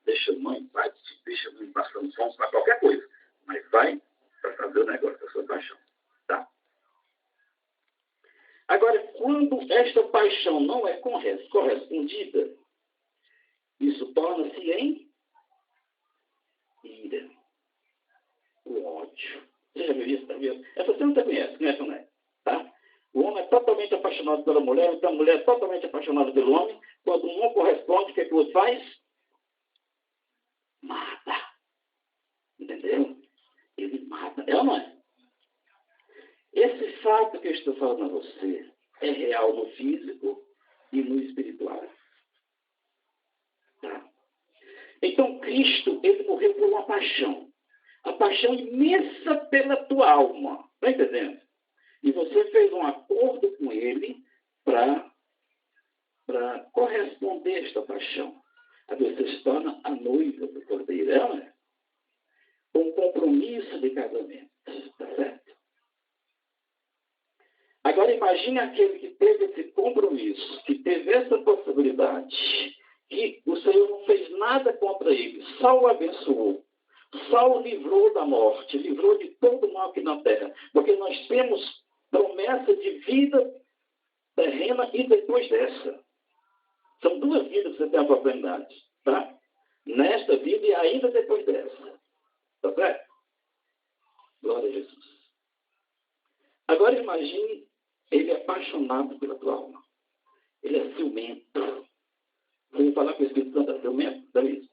deixa a mãe, pai, deixa a mãe passando fome para qualquer coisa. Mas vai para fazer o negócio da sua paixão. Tá? Agora, quando esta paixão não é correspondida, isso torna-se em ira. O ódio. Você já viu isso? Tá vendo? Essa você não conhece ou não é? Tá? O homem é totalmente apaixonado pela mulher, então a mulher é totalmente apaixonada pelo homem. Quando um não corresponde, o que é que o outro faz? Mata. Entendeu? Ele mata. É ou não é? Esse fato que eu estou falando a você é real no físico e no espiritual. Tá? Então, Cristo, ele morreu por uma paixão. A paixão imensa pela tua alma. Está entendendo? E você fez um acordo com ele para corresponder a esta paixão. Aí você se torna a noiva do Cordeiro. É? Um compromisso de casamento. Está certo? Agora imagine aquele que teve esse compromisso, que teve essa possibilidade, que o Senhor não fez nada contra ele, só o abençoou. Só o livrou da morte, livrou de todo o mal aqui na terra. Porque nós temos promessa de vida terrena e depois dessa. São duas vidas que você tem a oportunidade. Tá? Nesta vida e ainda depois dessa. Tá certo? Glória a Jesus. Agora imagine, ele é apaixonado pela tua alma. Ele é ciumento. Você vai falar que o Espírito Santo é ciumento? Davi?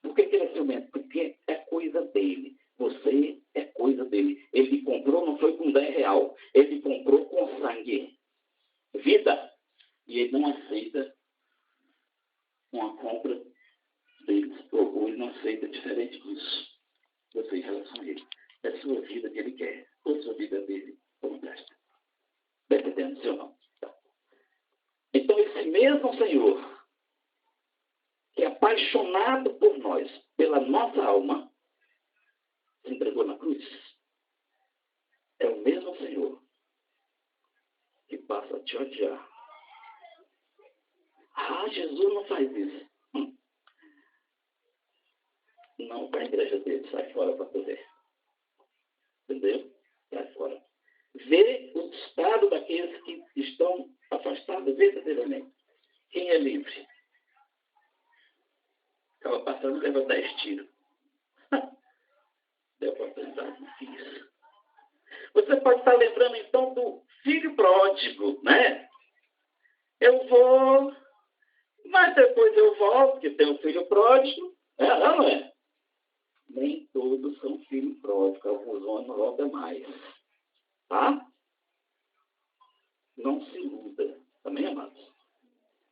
Por que ele é ciumento? Porque é coisa dele. Você é coisa dele. Ele comprou, não foi com 10 real. Ele comprou com sangue. Vida. E ele não aceita uma compra dele. Ou ele não aceita diferente disso. Você em relação a ele. É a sua vida que ele quer. Ou a sua vida dele. Como presta. Está entendendo, sim ou não? Tá. Então, esse mesmo Senhor, que é apaixonado por nós, pela nossa alma, se entregou na cruz. É o mesmo Senhor que passa a te odiar. Ah, Jesus não faz isso. Não para a igreja dele, sai fora para poder. Entendeu? Sai fora. Vê o estado daqueles que estão afastados verdadeiramente. Quem é livre? Estava passando e leva 10 tiros. Deu oportunidade, não fiz. Você pode estar lembrando então do filho pródigo, né? Eu vou, mas depois eu volto, que tem um filho pródigo. Não é? Nem todos são filhos pródigos, alguns vão não voltam mais. Tá? Não se iluda. Também, amados?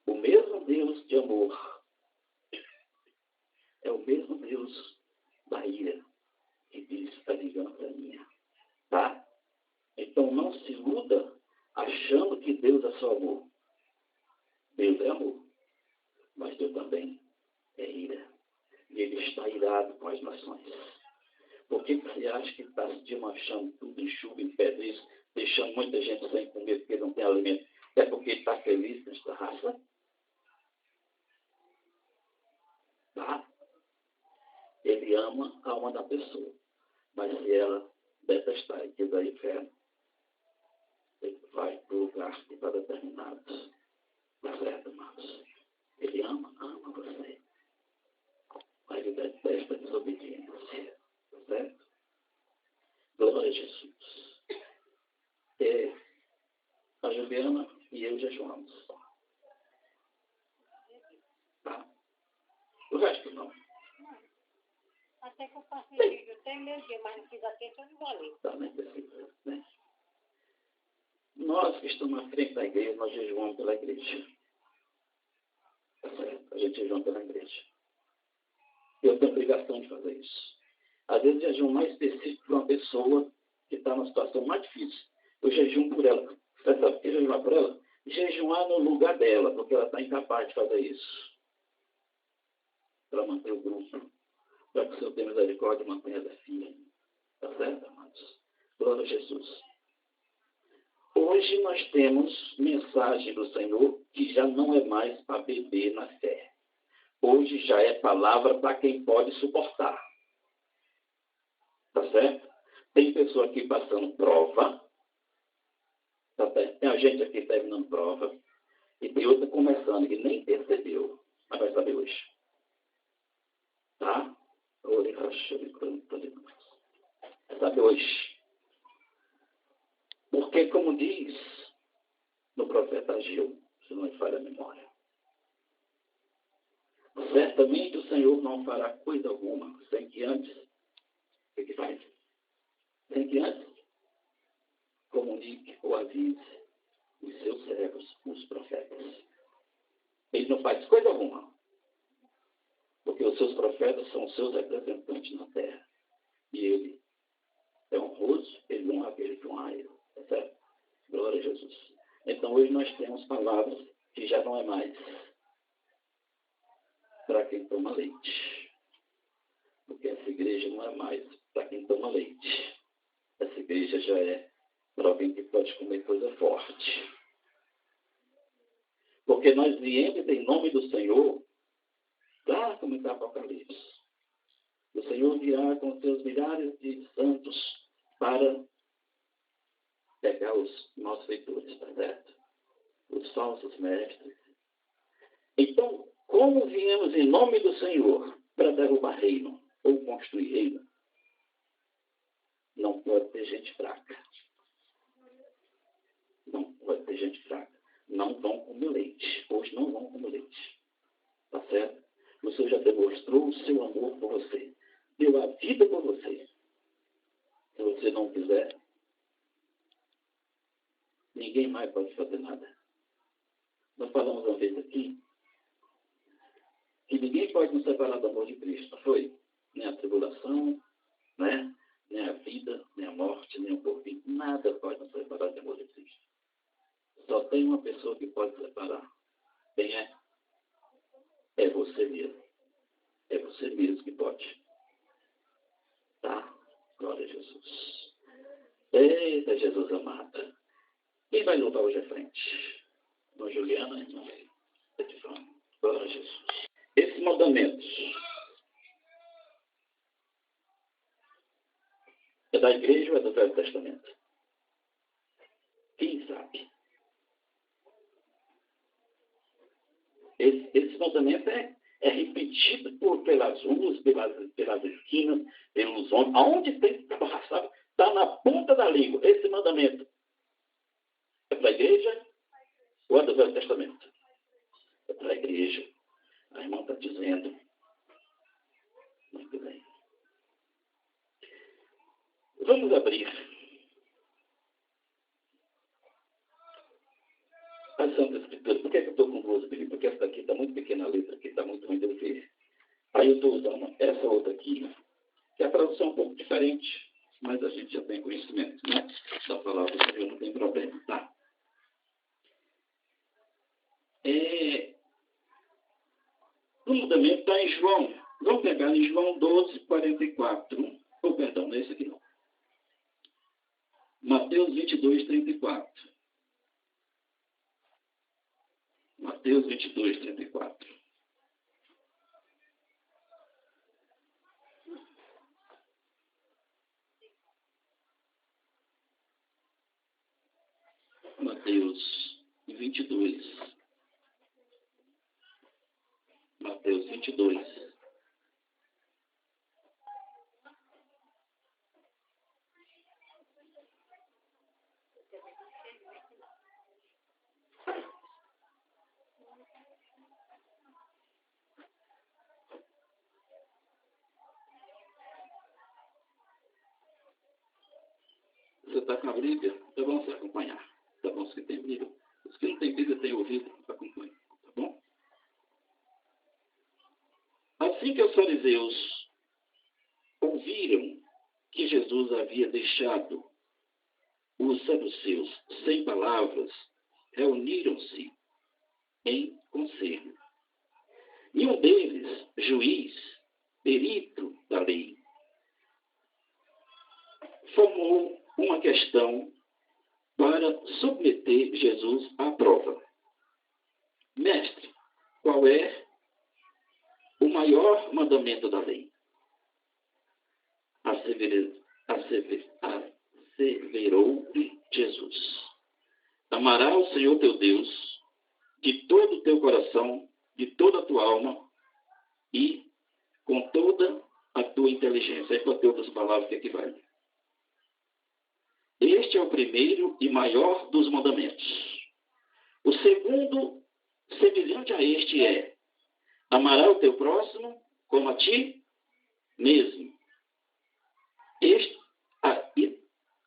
O mesmo Deus de amor é o mesmo Deus da ira, que diz a vingança é minha. Tá? Então não se iluda achando que Deus é só amor. Deus é amor, mas Deus também é ira. E ele está irado com as nações. Por que você acha que está se desmanchando tudo em chuva, em pedras, deixando muita gente sem comer porque não tem alimento? É porque ele está feliz nesta raça? Tá? Ele ama a alma da pessoa. Mas se ela detestar e quiser inferno, ele vai para o lugar que está determinado. Tá certo, amados? Ele ama você. Mas ele detesta a desobediência. Tá certo? Glória a Jesus. A Juliana e eu jejuamos. Tá? O resto não. Até que eu faço vídeo, até meu dia, mas não fiz a tempo, eu não vou ali. Tá, nem precisa, né? Nós que estamos à frente da igreja, nós jejuamos pela igreja. Tá certo? A gente jejua pela igreja. Eu tenho obrigação de fazer isso. Às vezes, jejum mais específico para uma pessoa que está numa situação mais difícil. Eu jejum por ela. Você sabe por que jejuar por ela? Jejuar no lugar dela, porque ela está incapaz de fazer isso. Para manter o grupo. Para que o Senhor tenha misericórdia e mantenha ela firme. Tá certo, amados? Glória a Jesus. Hoje nós temos mensagem do Senhor que já não é mais para beber na fé. Hoje já é palavra para quem pode suportar. Tá certo? Tem pessoa aqui passando prova. Tá certo? Tem a gente aqui terminando prova. E tem outra começando que nem percebeu. Mas vai saber hoje. Tá? Sabe hoje. Porque, como diz no profeta Ageu, se não me falha a memória, certamente o Senhor não fará coisa alguma sem que antes, o que faz? Sem que antes comunique ou avise os seus servos, os profetas. Ele não faz coisa alguma, porque os seus profetas são os seus representantes na terra. E ele é honroso, ele honra aquele que honra ele. Tá certo? Glória a Jesus. Então hoje nós temos palavras que já não é mais para quem toma leite. Porque essa igreja não é mais para quem toma leite. Essa igreja já é para alguém que pode comer coisa forte. Porque nós viemos em nome do Senhor, lá como está Apocalipse. O Senhor virá com seus milhares de santos para pegar os malfeitores, tá certo? Os falsos mestres. Então, como viemos em nome do Senhor para derrubar reino ou construir reino, não pode ter gente fraca. Não pode ter gente fraca. Não vão comer leite. Hoje não vão comer leite. Tá certo? O Senhor já demonstrou o seu amor por você. Deu a vida por você. Se você não quiser, ninguém mais pode fazer nada. Nós falamos uma vez aqui que ninguém pode nos separar do amor de Cristo. Não foi? Nem a tribulação, né? Nem a vida, nem a morte, nem o porvir. Nada pode nos separar do amor de Cristo. Só tem uma pessoa que pode separar. Quem é? É você mesmo. É você mesmo que pode. Tá? Glória a Jesus. Eita, Jesus amado. Quem vai louvar hoje à frente? Dona Juliana, irmã. Glória a Jesus. Esses mandamentos é da igreja ou é do Velho Testamento? Quem sabe? Esse mandamento é repetido pelas ruas, pelas esquinas, pelos homens. Aonde tem que arrastar, está na ponta da língua. Esse mandamento é para a igreja ou é do Velho Testamento? É para a igreja. A irmã está dizendo. Muito bem. Vamos abrir a Santa Escritura. Por que eu estou com duas Bíblias? Porque essa daqui está muito pequena a letra, aqui está muito ruim de eu ver. Aí eu estou usando essa outra aqui, que a tradução é um pouco diferente, mas a gente já tem conhecimento, né? Da palavra do Senhor, não tem problema, tá? O mandamento está em João. Vamos pegar em João 12, 44. Oh, perdão, não é esse aqui não. Mateus 22, 34. Mateus 22, 34. Mateus 22. Mateus 22. Você está com a Bíblia? Tá bom você acompanhar. Tá bom se tem Bíblia. Os que não tem Bíblia têm ouvido, acompanhar. Tá bom? Assim que os fariseus ouviram que Jesus havia deixado os saduceus sem palavras, reuniram-se em conselho. E um deles, juiz, perito da lei, formou uma questão para submeter Jesus à prova. Mestre, qual é o maior mandamento da lei. Asseverou-lhe Jesus: amarás o Senhor teu Deus de todo o teu coração, de toda a tua alma e com toda a tua inteligência. É para ter outras palavras que equivalem. Este é o primeiro e maior dos mandamentos. O segundo, semelhante a este, é: amarás o teu próximo como a ti mesmo.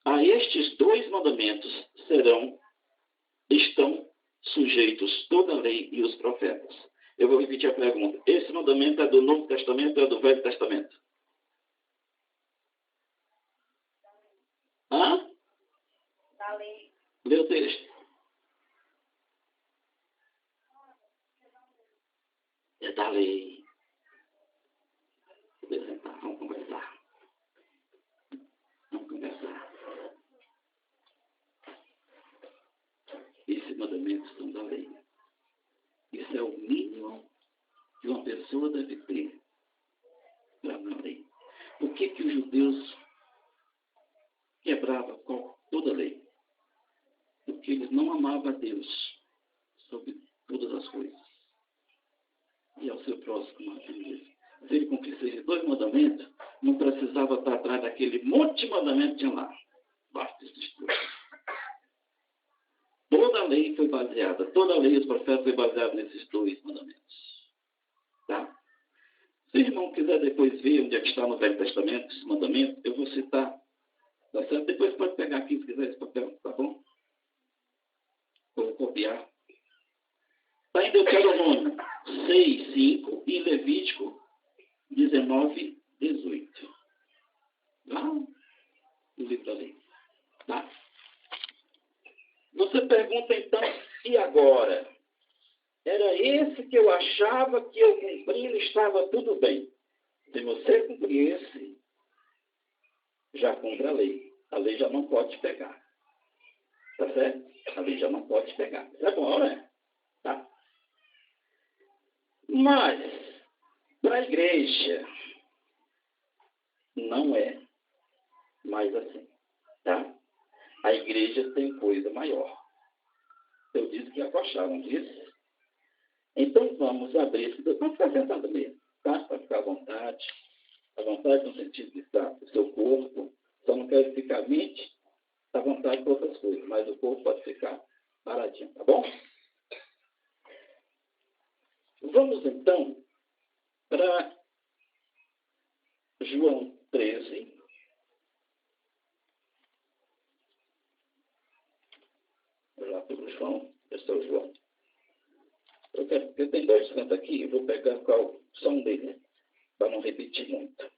A estes dois mandamentos estão sujeitos toda a lei e os profetas. Eu vou repetir a pergunta. Esse mandamento é do Novo Testamento ou é do Velho Testamento? Hã? Da lei. Lê o texto. É da lei. Vamos conversar. Esses mandamentos são da lei. Isso é o mínimo que uma pessoa deve ter para a lei. Por que os judeus quebravam toda a lei? Porque eles não amavam a Deus sobre todas as coisas. E ao seu próximo, a si mesmo. Se ele cumprisse esses dois mandamentos, não precisava estar atrás daquele monte de mandamentos que tinha lá. Basta esses dois. Toda a lei foi baseada, toda a lei e os profetas foi baseada nesses dois mandamentos. Tá? Se o irmão quiser depois ver onde é que está no Velho Testamento, esse mandamento, eu vou citar. Tá certo? Depois pode pegar aqui se quiser esse papel, tá bom? Vou copiar. Está em Deuteronômio 6, 5 e Levítico 19, 18. Lá no livro da lei. Tá? Você pergunta então, e agora? Era esse que eu achava que eu cumprindo estava tudo bem. Se você cumprir esse, já cumpre a lei. A lei já não pode te pegar. Tá certo? A lei já não pode te pegar. É bom, né? Tá? Mas, para a igreja, não é mais assim. Tá? A igreja tem coisa maior. Eu disse que ia coxar, não disse? Então vamos abrir esse. Vamos ficar sentado mesmo, tá? Para ficar à vontade. À vontade no sentido de estar o seu corpo. Só não quero ficar a mente à vontade para outras coisas, mas o corpo pode ficar paradinho, tá bom? Vamos então para João 13. Lá pelo João, esse é o João. Eu tenho dois cantos aqui, eu vou pegar qual só um deles, para não repetir muito.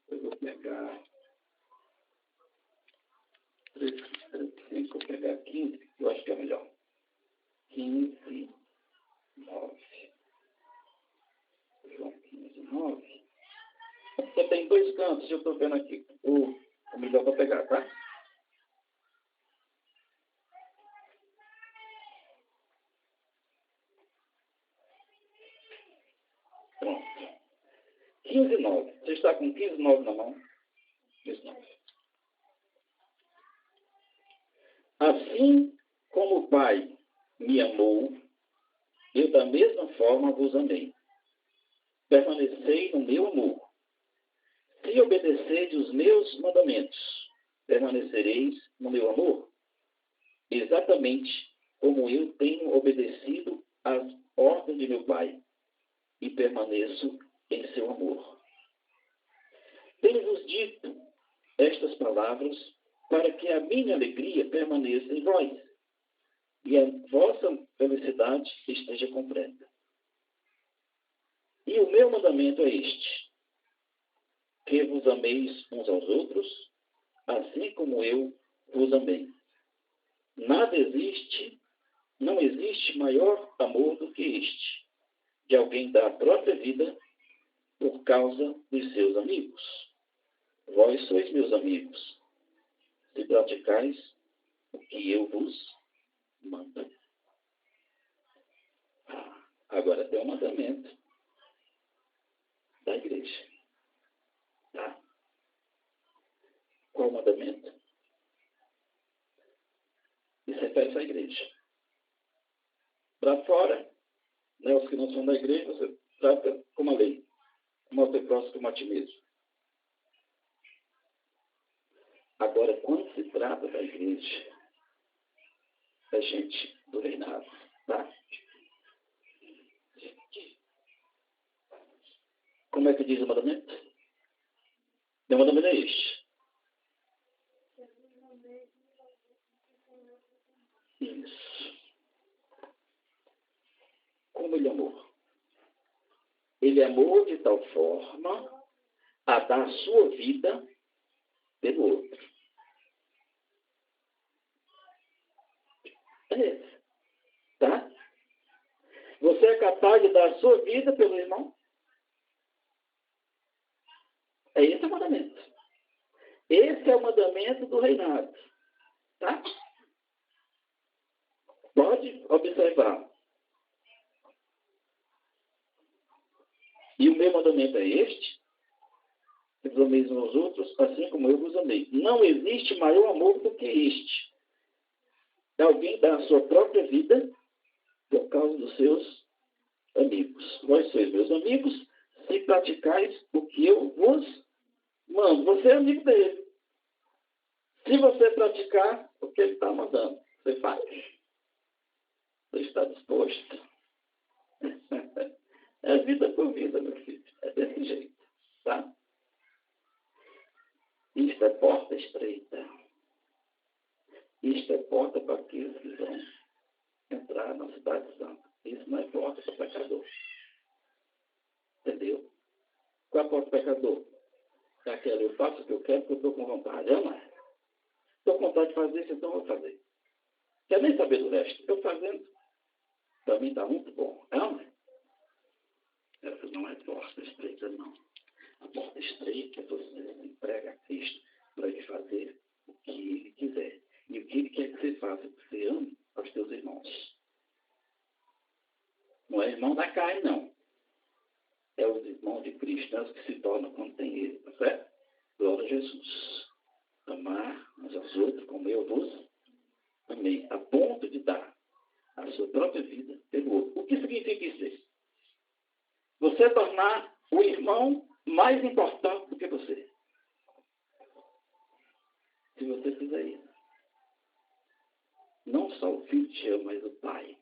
Eu vou pegar 5, vou pegar 15, eu acho que é melhor. 15, 9. João 15, 9. Você tem dois cantos, eu estou vendo aqui o melhor para pegar, tá? Pronto. 15, 9. Você está com 15, 9 na mão? 15, 9. Assim como o Pai me amou, eu da mesma forma vos amei. Permanecei no meu amor. Se obedecerdes os meus mandamentos, permanecereis no meu amor, exatamente como eu tenho obedecido às ordens de meu Pai e permaneço em seu amor. Tenho-vos dito estas palavras para que a minha alegria permaneça em vós e a vossa felicidade esteja completa. E o meu mandamento é este: vos ameis uns aos outros, assim como eu vos amei. Não existe maior amor do que este, de alguém dar a própria vida por causa dos seus amigos. Vós sois meus amigos, se praticais o que eu vos mando. Agora tem um mandamento da igreja. Tá? Qual o mandamento? Isso refere à igreja. Para fora, né, os que não são da igreja, você trata como a lei. Como ao teu próximo como a ti mesmo. Agora, quando se trata da igreja, é gente do reinado, tá? Como é que diz o mandamento? O mandamento é este. Isso. Como ele amou? Ele amou de tal forma a dar a sua vida pelo outro. É. Tá? Você é capaz de dar a sua vida pelo irmão? É esse o mandamento. Esse é o mandamento do reinado. Tá? Pode observar. E o meu mandamento é este: que vos ameis uns aos outros, assim como eu vos amei. Não existe maior amor do que este. De alguém dar a sua própria vida por causa dos seus amigos. Vós sois meus amigos, se praticais o que eu vos mando. Você é amigo dele. Se você praticar o que ele está mandando, você faz. Você está disposto. É vida por vida, meu filho. É desse jeito. Tá? Isto é porta estreita. Isto é porta para aqueles que vão entrar na cidade santa. Isso não é porta para o pecador. Entendeu? Qual é a porta do pecador? É aquela: eu faço o que eu quero porque eu estou com vontade. Eu não é. Estou com vontade de fazer isso, então eu vou fazer. Quer nem saber do resto. Eu fazendo, para mim está muito bom. É ou não é? Essa não é porta estreita, não. A porta estreita é você entrega a Cristo para ele fazer o que ele quiser. E o que ele quer que você faça, que você ame aos teus irmãos. Não é irmão da carne, não. É os irmãos de Cristo, é os que se tornam quando tem ele, tá certo? Glória a Jesus. Amar uns aos outros como eu vos amei, a ponto de dar a sua própria vida pelo outro. O que significa isso? Você tornar o irmão mais importante do que você. Se você fizer isso, não só o filho te ama, mas o pai.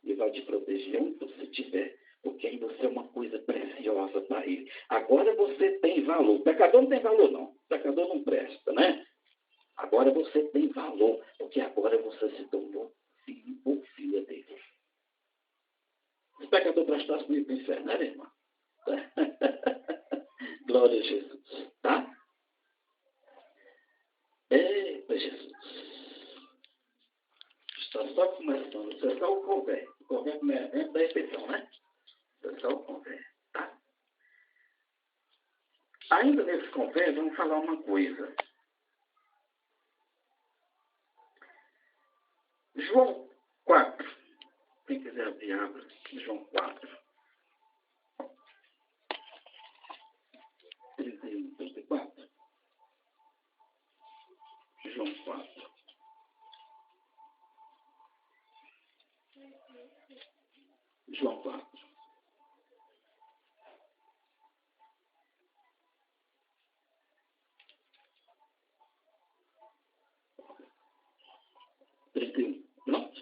Ele vai te proteger onde você estiver, porque aí você é uma coisa preciosa para ele. Agora você tem valor. O pecador não tem valor, não. O pecador não presta, né? Agora você tem valor, porque agora você se tornou filho ou filha dele. Se o pecador prestasse para ir para o inferno, né, irmã? Glória a Jesus. Tá? Eita, Jesus. Está só começando. Isso é só o convé. O convé é dentro da refeição, né? Isso é só o convé. Tá? Ainda nesse convé, vamos falar uma coisa. João 4. Quem quiser abrir, abra. João 4. 31, 34. João 4. João 4. Pronto?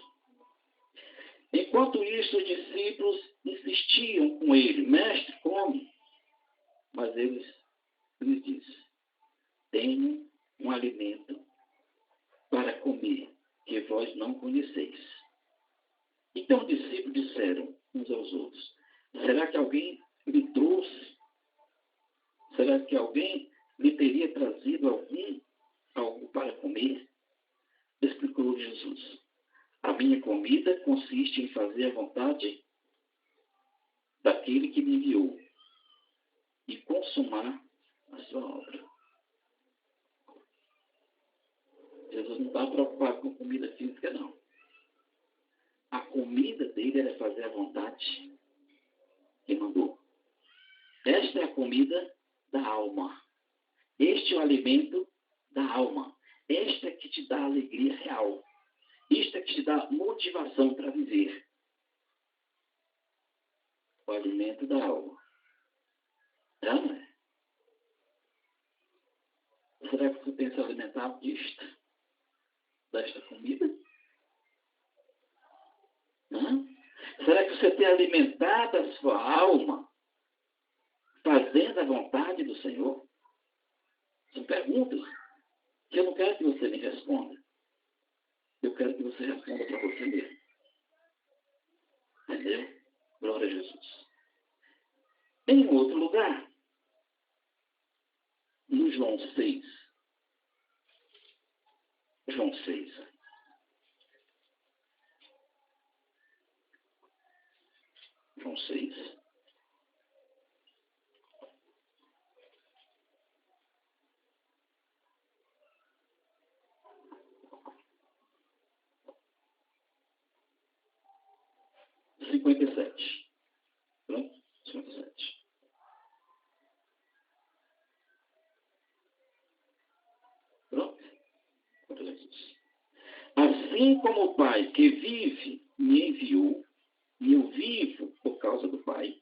Enquanto isso, os discípulos insistiam com ele: mestre, come. Mas ele lhes disse: tenho um alimento para comer que vós não conheceis. Então os discípulos disseram uns aos outros: será que alguém lhe trouxe? Será que alguém lhe teria trazido algo para comer? Explicou Jesus. A minha comida consiste em fazer a vontade daquele que me enviou e consumar a sua obra. Jesus não está preocupado com comida física, não. A comida dele era fazer a vontade que mandou. Esta é a comida da alma. Este é o alimento da alma. Esta é que te dá alegria real. Isto é que te dá motivação para viver. O alimento da alma. Não é? Será que você tem se alimentado disto? Desta comida? Não? Será que você tem alimentado a sua alma fazendo a vontade do Senhor? São perguntas que eu não quero que você me responda. Eu quero que você responda para você mesmo. Entendeu? Glória a Jesus. Em outro lugar, no João 6. João 6. João 6. Cinquenta e sete. Pronto? 57. Pronto? Assim como o Pai que vive me enviou, e eu vivo por causa do Pai,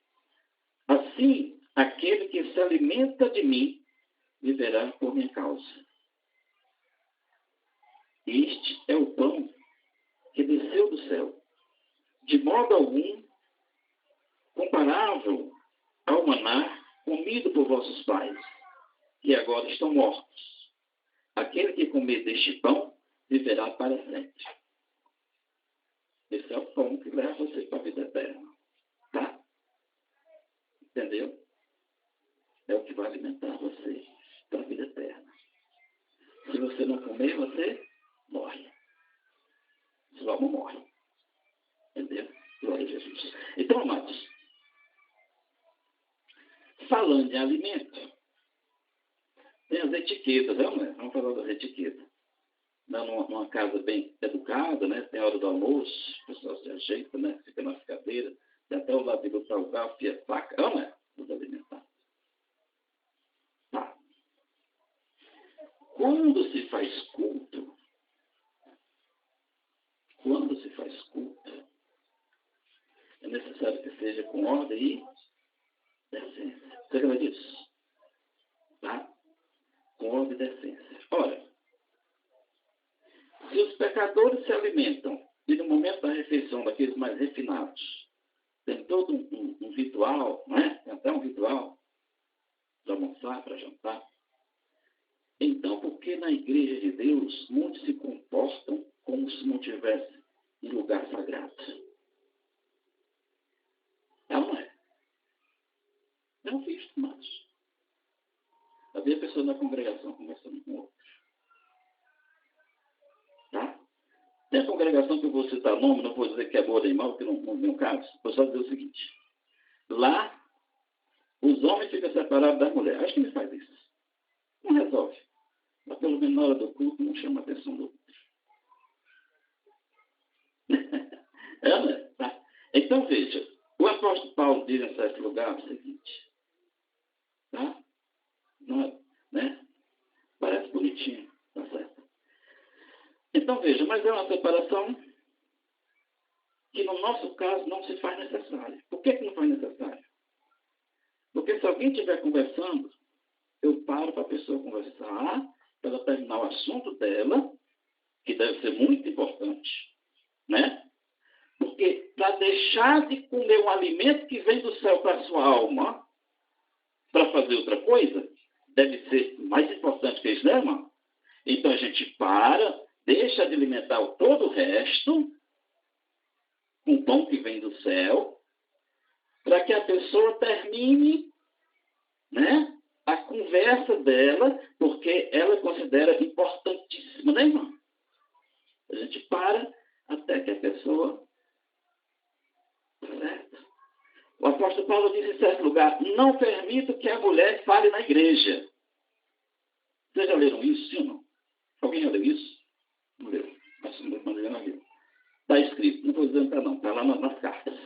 assim aquele que se alimenta de mim viverá por minha causa. Este é o pão que desceu do céu, de modo algum comparável ao maná comido por vossos pais, que agora estão mortos. Aquele que comer deste pão viverá para sempre. Esse é o pão que leva você para a vida eterna. Tá? Entendeu? É o que vai alimentar você para a vida eterna. Se você não comer, você morre. Sua alma morre. Entendeu? Glória a Jesus. Então, amados, falando em alimento, tem as etiquetas, né? Vamos falar das etiquetas. Numa casa bem educada, né? Tem a hora do almoço, o pessoal se ajeita, né? Fica nas cadeiras, tem até o lado de botar o garfo e a faca, não é? Os alimentados. Tá. Quando se faz culto, é necessário que seja com ordem e decência. Você lembra disso? Tá? Com ordem e decência. Ora, se os pecadores se alimentam e no momento da refeição daqueles mais refinados, tem todo um ritual, não é? Tem até um ritual para almoçar, para jantar. Então, por que na igreja de Deus muitos se comportam como se não estivessem em lugar sagrado? Não é? Não visto mais. Havia pessoas na congregação conversando com outros. Tá? Tem a congregação que eu vou citar nome, não vou dizer que é boa nem mal, porque não é meu caso. Vou só dizer o seguinte. Lá, os homens ficam separados das mulheres. Acho que ele faz isso. Não resolve. Mas pelo menos na hora do culto não chama a atenção do outro. Né? Tá? Então veja, o apóstolo Paulo diz em certo lugar o seguinte. Tá? Não, né? Parece bonitinho, tá certo? Então veja, mas é uma separação que no nosso caso não se faz necessária. Por que não faz necessário? Porque se alguém estiver conversando, eu paro para a pessoa conversar, para ela terminar o assunto dela, que deve ser muito importante, né? Porque para deixar de comer um alimento que vem do céu para a sua alma, para fazer outra coisa, deve ser mais importante que isso, né, irmão? Então a gente para, deixa de alimentar todo o resto, com o pão que vem do céu, para que a pessoa termine, né, a conversa conversa dela, porque ela considera importantíssima, né, irmão? A gente para até que a pessoa... Certo? O apóstolo Paulo disse em certo lugar: não permito que a mulher fale na igreja. Vocês já leram isso, sim ou não? Alguém já leu isso? Não leu. Mas não leu. Está escrito, não vou dizer não, está lá nas cartas.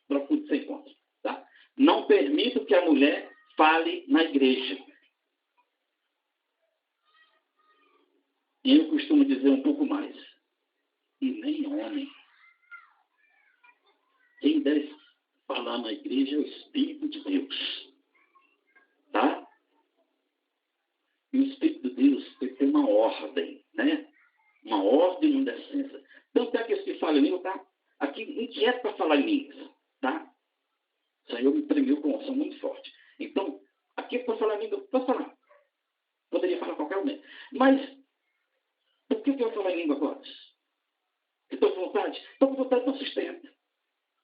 Procure você encontra. Tá? Não permito que a mulher fale na igreja. E eu costumo dizer um pouco mais. E nem homem. Quem deve falar na igreja é o Espírito de Deus. Tá? E o Espírito de Deus tem que ter uma ordem, né? Uma ordem e uma decência. Tanto é que esse que fala em língua está aqui inquieto para falar em línguas. Tá? O Senhor me premiu com uma unção muito forte. Então, aqui para falar em língua, posso falar. Poderia falar a qualquer momento. Mas, por que eu vou falar em língua agora? Estou com vontade? Estou com vontade do sustento.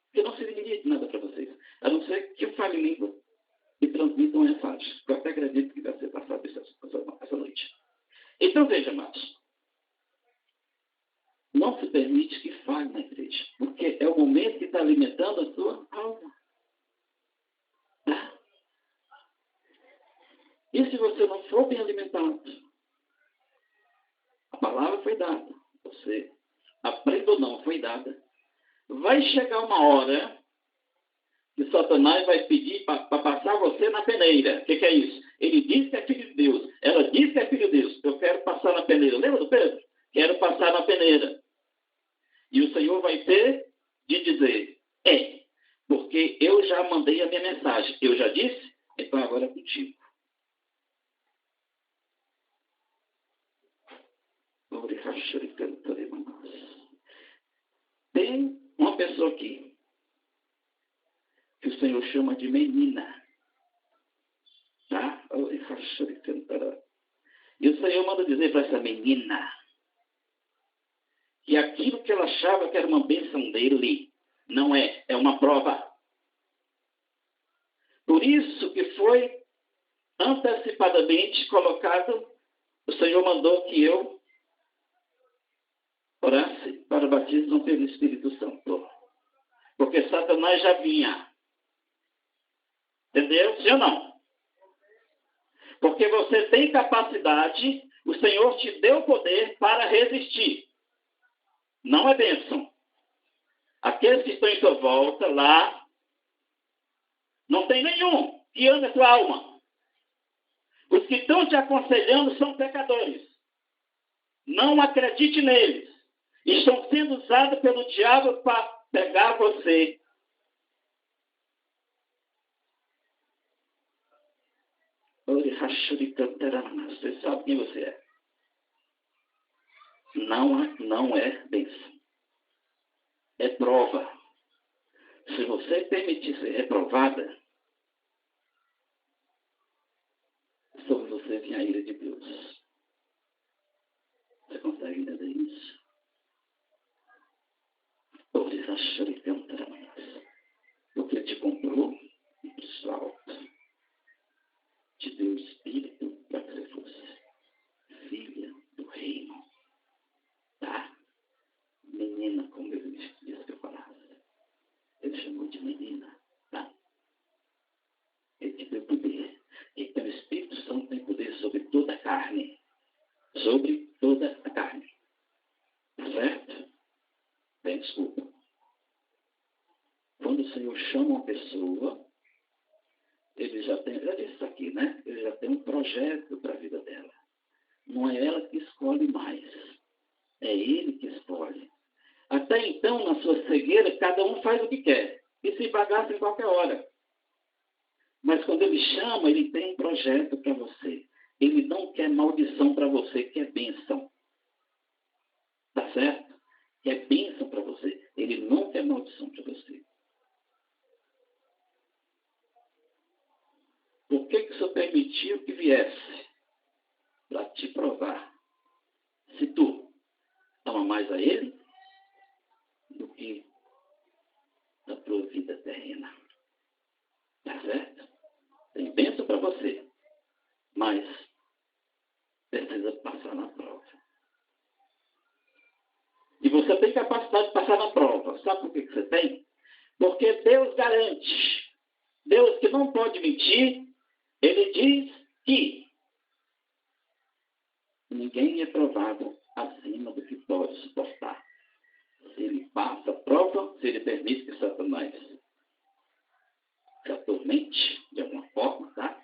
Porque não serviria de nada para vocês. A não ser que eu fale em língua e transmita uma mensagem. Eu até acredito que vai ser passado essa noite. Então, veja, amados. Não se permite que fale na igreja. Porque é o momento que está alimentando a sua alma. Tá? E se você não for bem alimentado? A palavra foi dada. Você aprenda ou não, foi dada. Vai chegar uma hora que Satanás vai pedir para passar você na peneira. O que é isso? Ele diz que é filho de Deus. Ela diz que é filho de Deus. Eu quero passar na peneira. Lembra do Pedro? Quero passar na peneira. E o Senhor vai ter de dizer, porque eu já mandei a minha mensagem. Eu já disse? Então agora é contigo. Tem uma pessoa aqui que o Senhor chama de menina. Tá? E o Senhor manda dizer para essa menina que aquilo que ela achava que era uma bênção dele, não é, é uma prova. Por isso que foi antecipadamente colocado, o Senhor mandou que eu orasse para o batismo pelo Espírito Santo. Porque Satanás já vinha. Entendeu? Sim ou não? Porque você tem capacidade, o Senhor te deu poder para resistir. Não é bênção. Aqueles que estão em sua volta, lá, não tem nenhum que ame a tua alma. Os que estão te aconselhando são pecadores. Não acredite neles. Estão sendo usados pelo diabo para pegar você. Você sabe quem você é. Não é bênção. É prova. Se você permitir ser reprovada, sobre você vem a ira de Deus. Você consegue entender isso? Porque te comprou do salto. Te deu o Espírito para que você fosse filha do reino. Tá? Menina, como ele disse que eu falasse. Ele chamou de menina. Tá? Ele te deu poder. Então o Espírito Santo tem poder sobre toda a carne. Sobre toda a carne. Certo? Bem, desculpa. Quando o Senhor chama uma pessoa, ele já tem, já disse isso aqui, né? Ele já tem um projeto para a vida dela. Não é ela que escolhe mais. É ele que escolhe. Até então, na sua cegueira, cada um faz o que quer. E se bagaça em qualquer hora. Mas quando ele chama, ele tem um projeto para você. Ele não quer maldição para você, quer bênção. Tá certo? Quer bênção para você. Ele não quer maldição para você. Por que o Senhor permitiu que viesse? Para te provar. Se tu ama mais a Ele do que a tua vida terrena. Tá certo? Tem bênção para você. mas precisa passar na prova. E você tem capacidade de passar na prova. Sabe por que você tem? Porque Deus garante. Deus, que não pode mentir, ele diz que ninguém é provado acima do que pode suportar. Se ele passa a prova, se ele permite que Satanás se atormente de alguma forma, tá?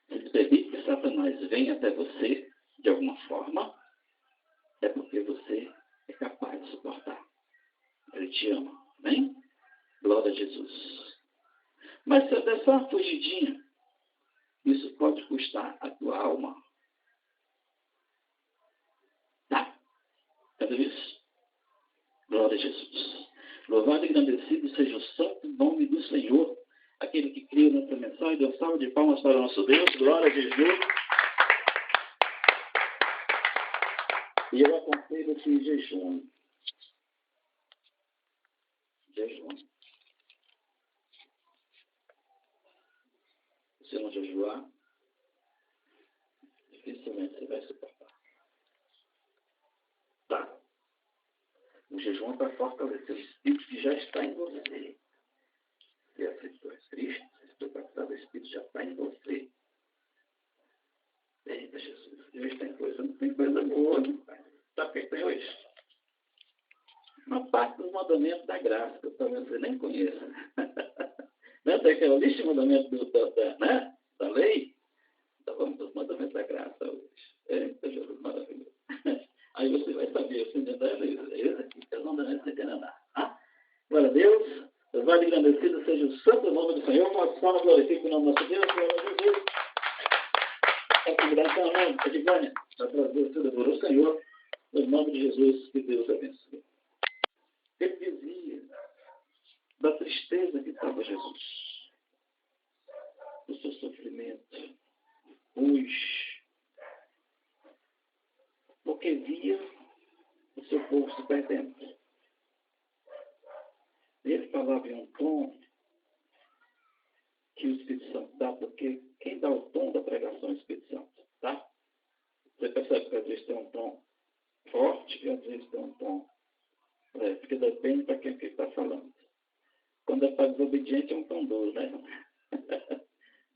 Se ele permite que Satanás venha até você de alguma forma, é porque você é capaz de suportar. Ele te ama, amém? Glória a Jesus. Mas se eu der só uma fugidinha, isso pode custar a tua alma. Tá? Entendeu isso? Glória a Jesus. Louvado e engrandecido seja o santo nome do Senhor. Aquele que criou nessa mensagem, dê uma salva de palmas para o nosso Deus. Glória a Jesus. E eu aconselho que jejum. Jejum. Se não jejuar, dificilmente você vai suportar. Tá? O jejum é para fortalecer o Espírito que já está em você. Se aceitou a Cristo, se batizado, o Espírito já está em você. Eita, Jesus, Deus tem coisa, não tem coisa boa, pai. Sabe o que tem hoje? Uma parte dos mandamentos da graça, que talvez você nem conheça. Não tem aquela lista de mandamentos da lei? Então vamos para os mandamentos da graça hoje. Eita, Jesus, maravilhoso. Aí você vai saber, você entendeu? Esse aqui, que é o mandamento sem andar. Glória a Deus. Louvado e engrandecido seja o santo nome do Senhor. Uma salva glorifica o nome do nosso Deus. Glória a Jesus. Atividade está na Edivânia. Para trazer tudo por o Senhor. No nome de Jesus, que Deus abençoe. Ele dizia da tristeza que estava Jesus. Do seu sofrimento. Hoje. Porque via o seu povo se perdendo. Ele falava em um tom que o Espírito Santo dá, porque quem dá o tom da pregação é o Espírito Santo, tá? Você percebe que às vezes tem um tom forte e às vezes tem um tom porque depende para quem que está falando. Quando é para desobediente é um tom duro, né?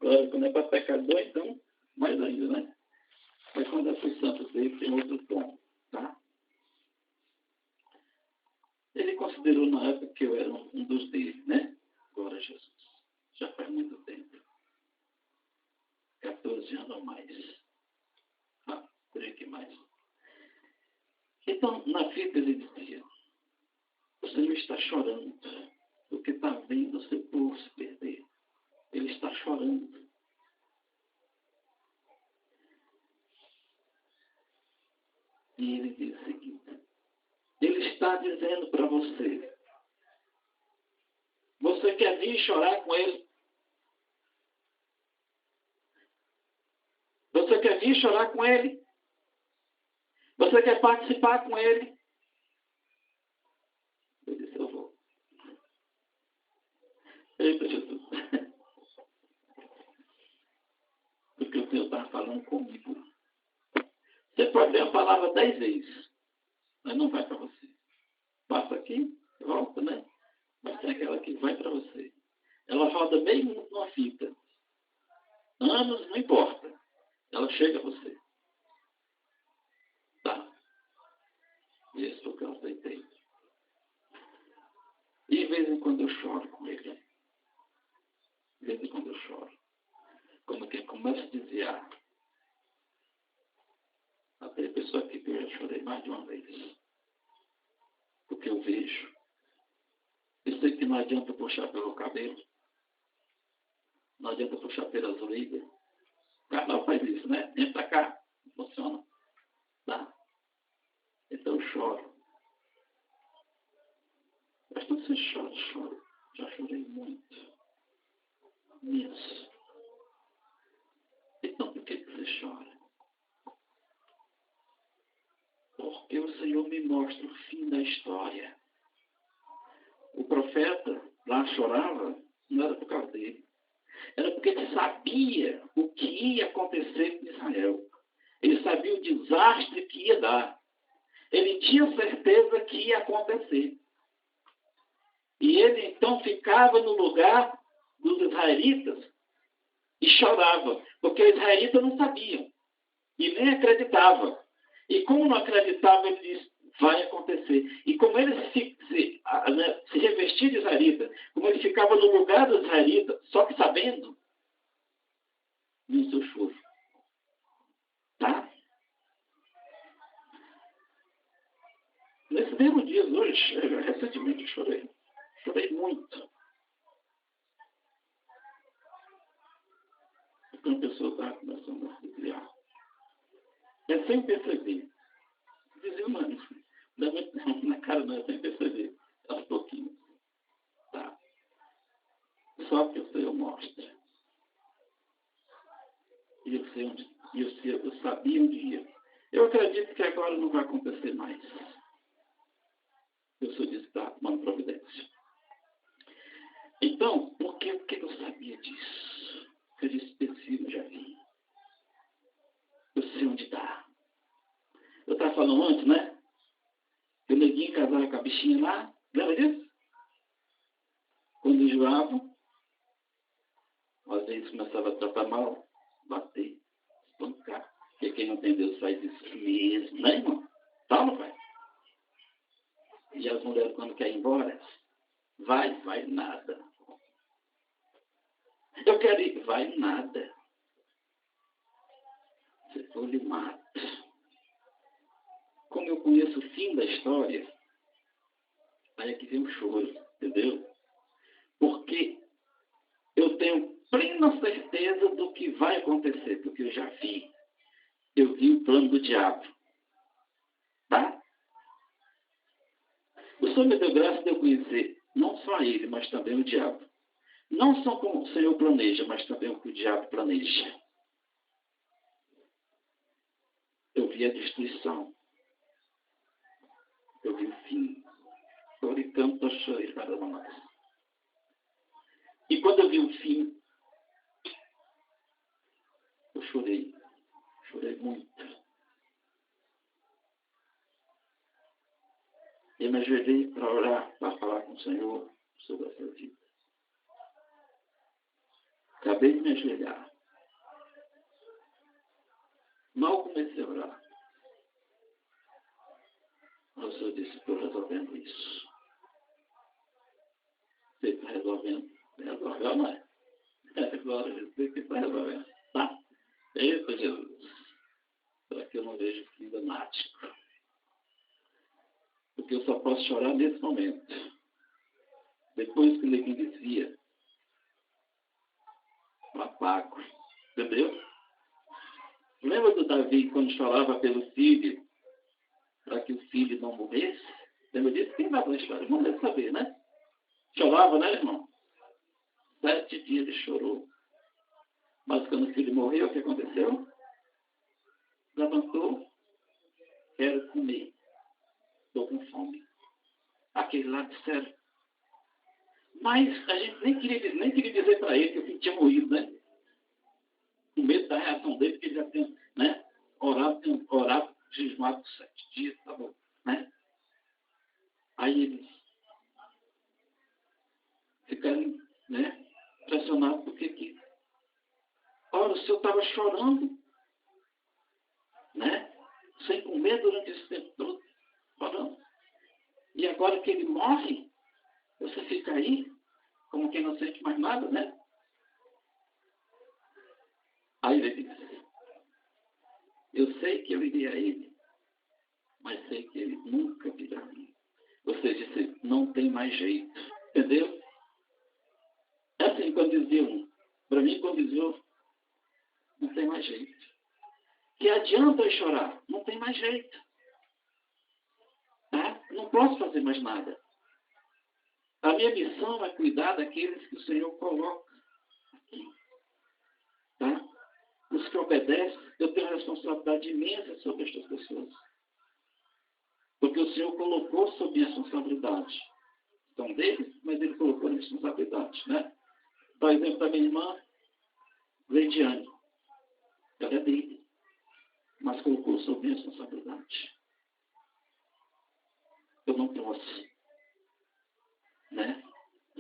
Agora, quando é para pecador, então, mais ainda, né? Mas quando é para os santos dele, tem outro tom, tá? Ele considerou na época que eu era um dos dele, né? Glória a Jesus. Já faz muito tempo. 14 anos ou mais. Creio que mais. Então, na fita ele dizia, o Senhor está chorando, porque está vendo o seu povo se perder. Ele está chorando. E ele diz o seguinte, ele está dizendo para você, você quer vir chorar com ele? Você quer vir chorar com ele? Você quer participar com ele? Eu disse, eu vou. Eita, Jesus. Porque o Senhor está falando comigo. Você pode ler a palavra 10 vezes, mas não vai para você. Passa aqui, volta, né? Mas tem aquela que vai para você. Ela roda meio mundo numa fita. Anos, não importa. Ela chega a você. Tá? Isso foi o que eu aceitei. E de vez em quando eu choro com ele. De vez em quando eu choro. Quando quem começa a desviar. Até a pessoa aqui que eu já chorei mais de uma vez. Porque eu vejo. Eu sei que não adianta puxar pelo cabelo. Não adianta puxar pelas orelhas. O canal faz isso, né? Vem pra cá. Não funciona. Tá? Então eu choro. Mas quando você chora, chora. Já chorei muito. Nisso. Então por que você chora? Porque o Senhor me mostra o fim da história. O profeta lá chorava, não era por causa dele. Era porque ele sabia o que ia acontecer com Israel. Ele sabia o desastre que ia dar. Ele tinha certeza que ia acontecer. E ele então ficava no lugar dos israelitas e chorava, porque os israelitas não sabiam e nem acreditavam. E como não acreditava, ele disse, vai acontecer. E como ele se revestia de israelita, como ele ficava no lugar dos israelitas, só que sabendo, no seu choro. Tá? Nesse mesmo dia, hoje, recentemente eu chorei. Chorei muito. Porque uma pessoa estava começando a se criar. É sem perceber. Dizia, mano, dá muito na cara, não é sem perceber. Aos pouquinhos. Tá? Só que o Senhor mostra. E eu sabia um dia. Eu acredito que agora não vai acontecer mais. Eu sou disse que está tomando providência. Então, por que eu sabia disso? Eu disse, eu já vi. Eu sei onde está. Eu estava falando antes, né? Que o neguinho casava com a bichinha lá. Lembra disso? Quando enjoava, às vezes começava a tratar mal, bater, espancar. Porque quem não tem Deus faz isso mesmo, né, irmão? Tá, não vai? E as mulheres, quando querem ir embora, vai nada. Eu quero ir, vai nada. Se for, lhe mata. Como eu conheço o fim da história, aí é que vem o choro, entendeu? Porque eu tenho plena certeza do que vai acontecer, porque eu já vi. Eu vi o plano do diabo. Tá? O Senhor me deu graça de eu conhecer não só ele, mas também o diabo. Não só como o Senhor planeja, mas também o que o diabo planeja. Eu vi a destruição. Eu vi o fim. E quando eu vi o fim, eu chorei. Chorei muito. Eu me ajoelhei para orar, para falar com o Senhor sobre a sua vida. Acabei de me ajoelhar. Mal comecei a orar. O Senhor disse, estou resolvendo isso. Você está resolvendo. Resolveu, não é? Glória a Deus, você que está resolvendo. Tá? Eita, Jesus. Para que eu não veja o fim dramático. Porque eu só posso chorar nesse momento. Depois que o neguinho desvia, eu apago. Entendeu? Lembra do Davi quando chorava pelo filho, para que o filho não morresse? Lembra disso? Quem vai para a história? Não deve saber, né? Chorava, né, irmão? 7 dias ele chorou. Mas quando o filho morreu, o que aconteceu? Levantou, quero comer. Estou com fome. Aquele lá disseram. Mas a gente nem queria dizer para ele que o filho tinha morrido, né? Com medo da reação dele, porque ele já tinha, né? Orado, jejuado por 7 dias, tá bom, né? Aí eles ficaram, né? Impressionados porque que, ora, o senhor estava chorando, né? Sem comer durante esse tempo todo, chorando. E agora que ele morre, você fica aí, como quem não sente mais nada, né? Aí ele disse, eu sei que eu iria a ele, mas sei que ele nunca virá a mim. Você disse, não tem mais jeito. Entendeu? É assim quando dizia um. Para mim, quando dizia outro, não tem mais jeito. Que adianta eu chorar? Não tem mais jeito. Tá? Não posso fazer mais nada. A minha missão é cuidar daqueles que o Senhor coloca aqui. Tá? Os que obedecem, eu tenho uma responsabilidade imensa sobre estas pessoas. Porque o Senhor colocou sob minha responsabilidade. São deles, mas ele colocou a responsabilidade. Né? Por exemplo, da minha irmã, Leidiane. Ela é dele. Mas colocou sob minha responsabilidade. Eu não posso, né,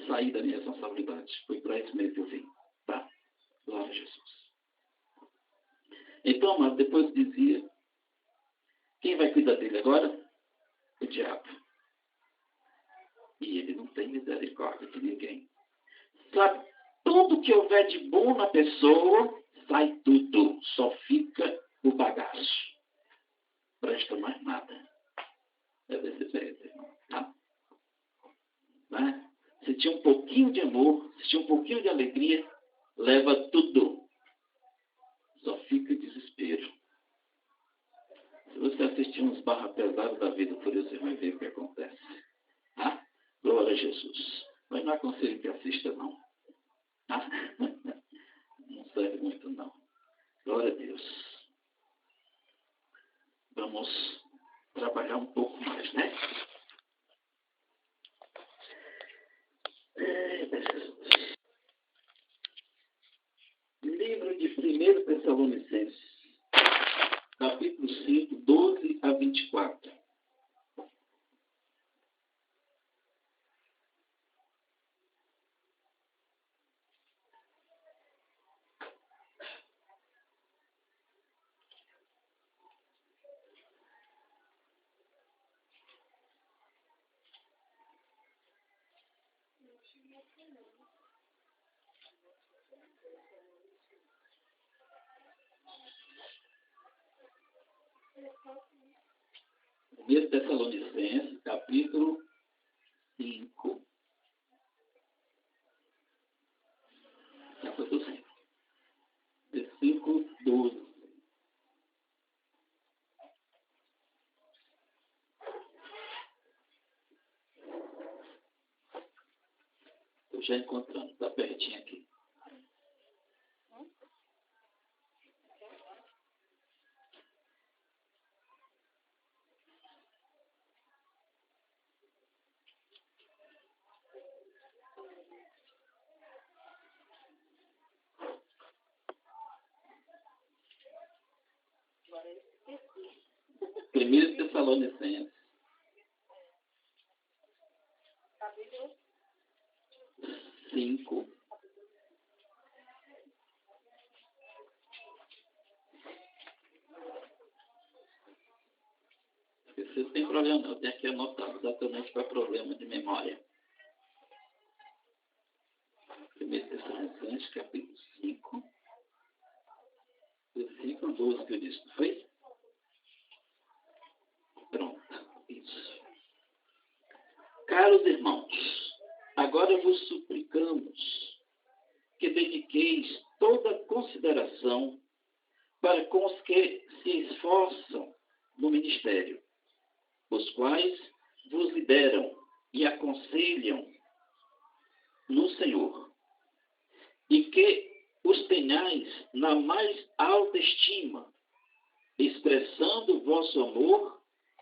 sair da minha responsabilidade. Foi para isso mesmo que eu vim. Tá? Glória a Jesus. Então, amado, depois dizia, quem vai cuidar dele agora? O diabo. E ele não tem misericórdia de ninguém. Sabe, tudo que houver de bom na pessoa, sai tudo. Só fica o bagaço. Presta mais nada. É desse jeito, irmão. Tá? Né? Se tinha um pouquinho de amor, se tinha um pouquinho de alegria, leva tudo. Só fica desespero. Se você assistir uns barra pesados da vida, por isso você vai ver o que acontece. Tá? Glória a Jesus. Mas não aconselho que assista, não. Tá? Não serve muito, não. Glória a Deus. Vamos trabalhar um pouco mais, né? Livro de 1 Tessalonicenses, capítulo 5, 12 a 24. Primeiro Tessalonicenses, capítulo 5, capítulo 5, versículo 12. Estou já encontrando, está pertinho aqui. Primeiro Tessalonicenses, Capítulo 5, se não tem problema não, eu tenho aqui anotado exatamente para problema de memória. Primeiro Tessalonicenses, capítulo 5, versículo 12 que eu disse, não foi? Pronto, isso. Caros irmãos, agora vos suplicamos que dediqueis toda consideração para com os que se esforçam no ministério, os quais vos lideram e aconselham no Senhor, e que os tenhais na mais alta estima, expressando vosso amor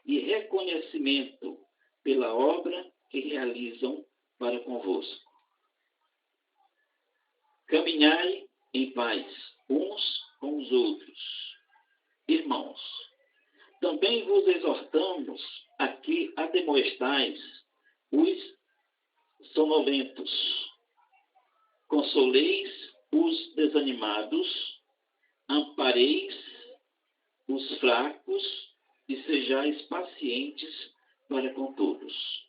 e reconhecimento pela obra que realizam para convosco. Caminhai em paz uns com os outros. Irmãos, também vos exortamos a que admoestais os sonolentos, consoleis os desanimados, ampareis os fracos e sejais pacientes para com todos.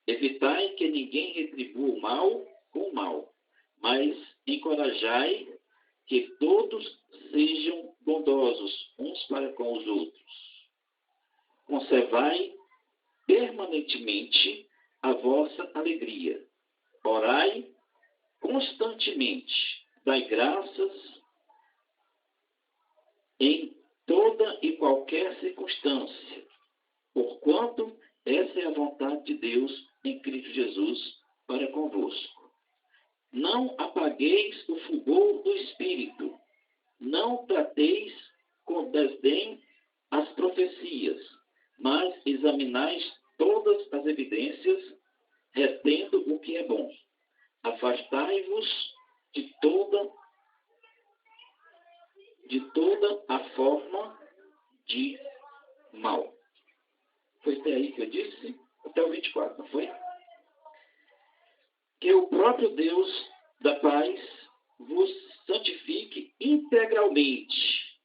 Evitai que ninguém retribua o mal com o mal, mas encorajai que todos sejam bondosos uns para com os outros. Conservai permanentemente a vossa alegria. Orai constantemente. Dai graças em toda e qualquer circunstância, porquanto essa é a vontade de Deus em Cristo Jesus para convosco. Não apagueis o fulgor do Espírito, não trateis com desdém as profecias, mas examinais todas as evidências, retendo o que é bom. Afastai-vos de toda de toda a forma de mal. Foi até aí que eu disse? Até o 24, não foi? Que o próprio Deus da paz vos santifique integralmente,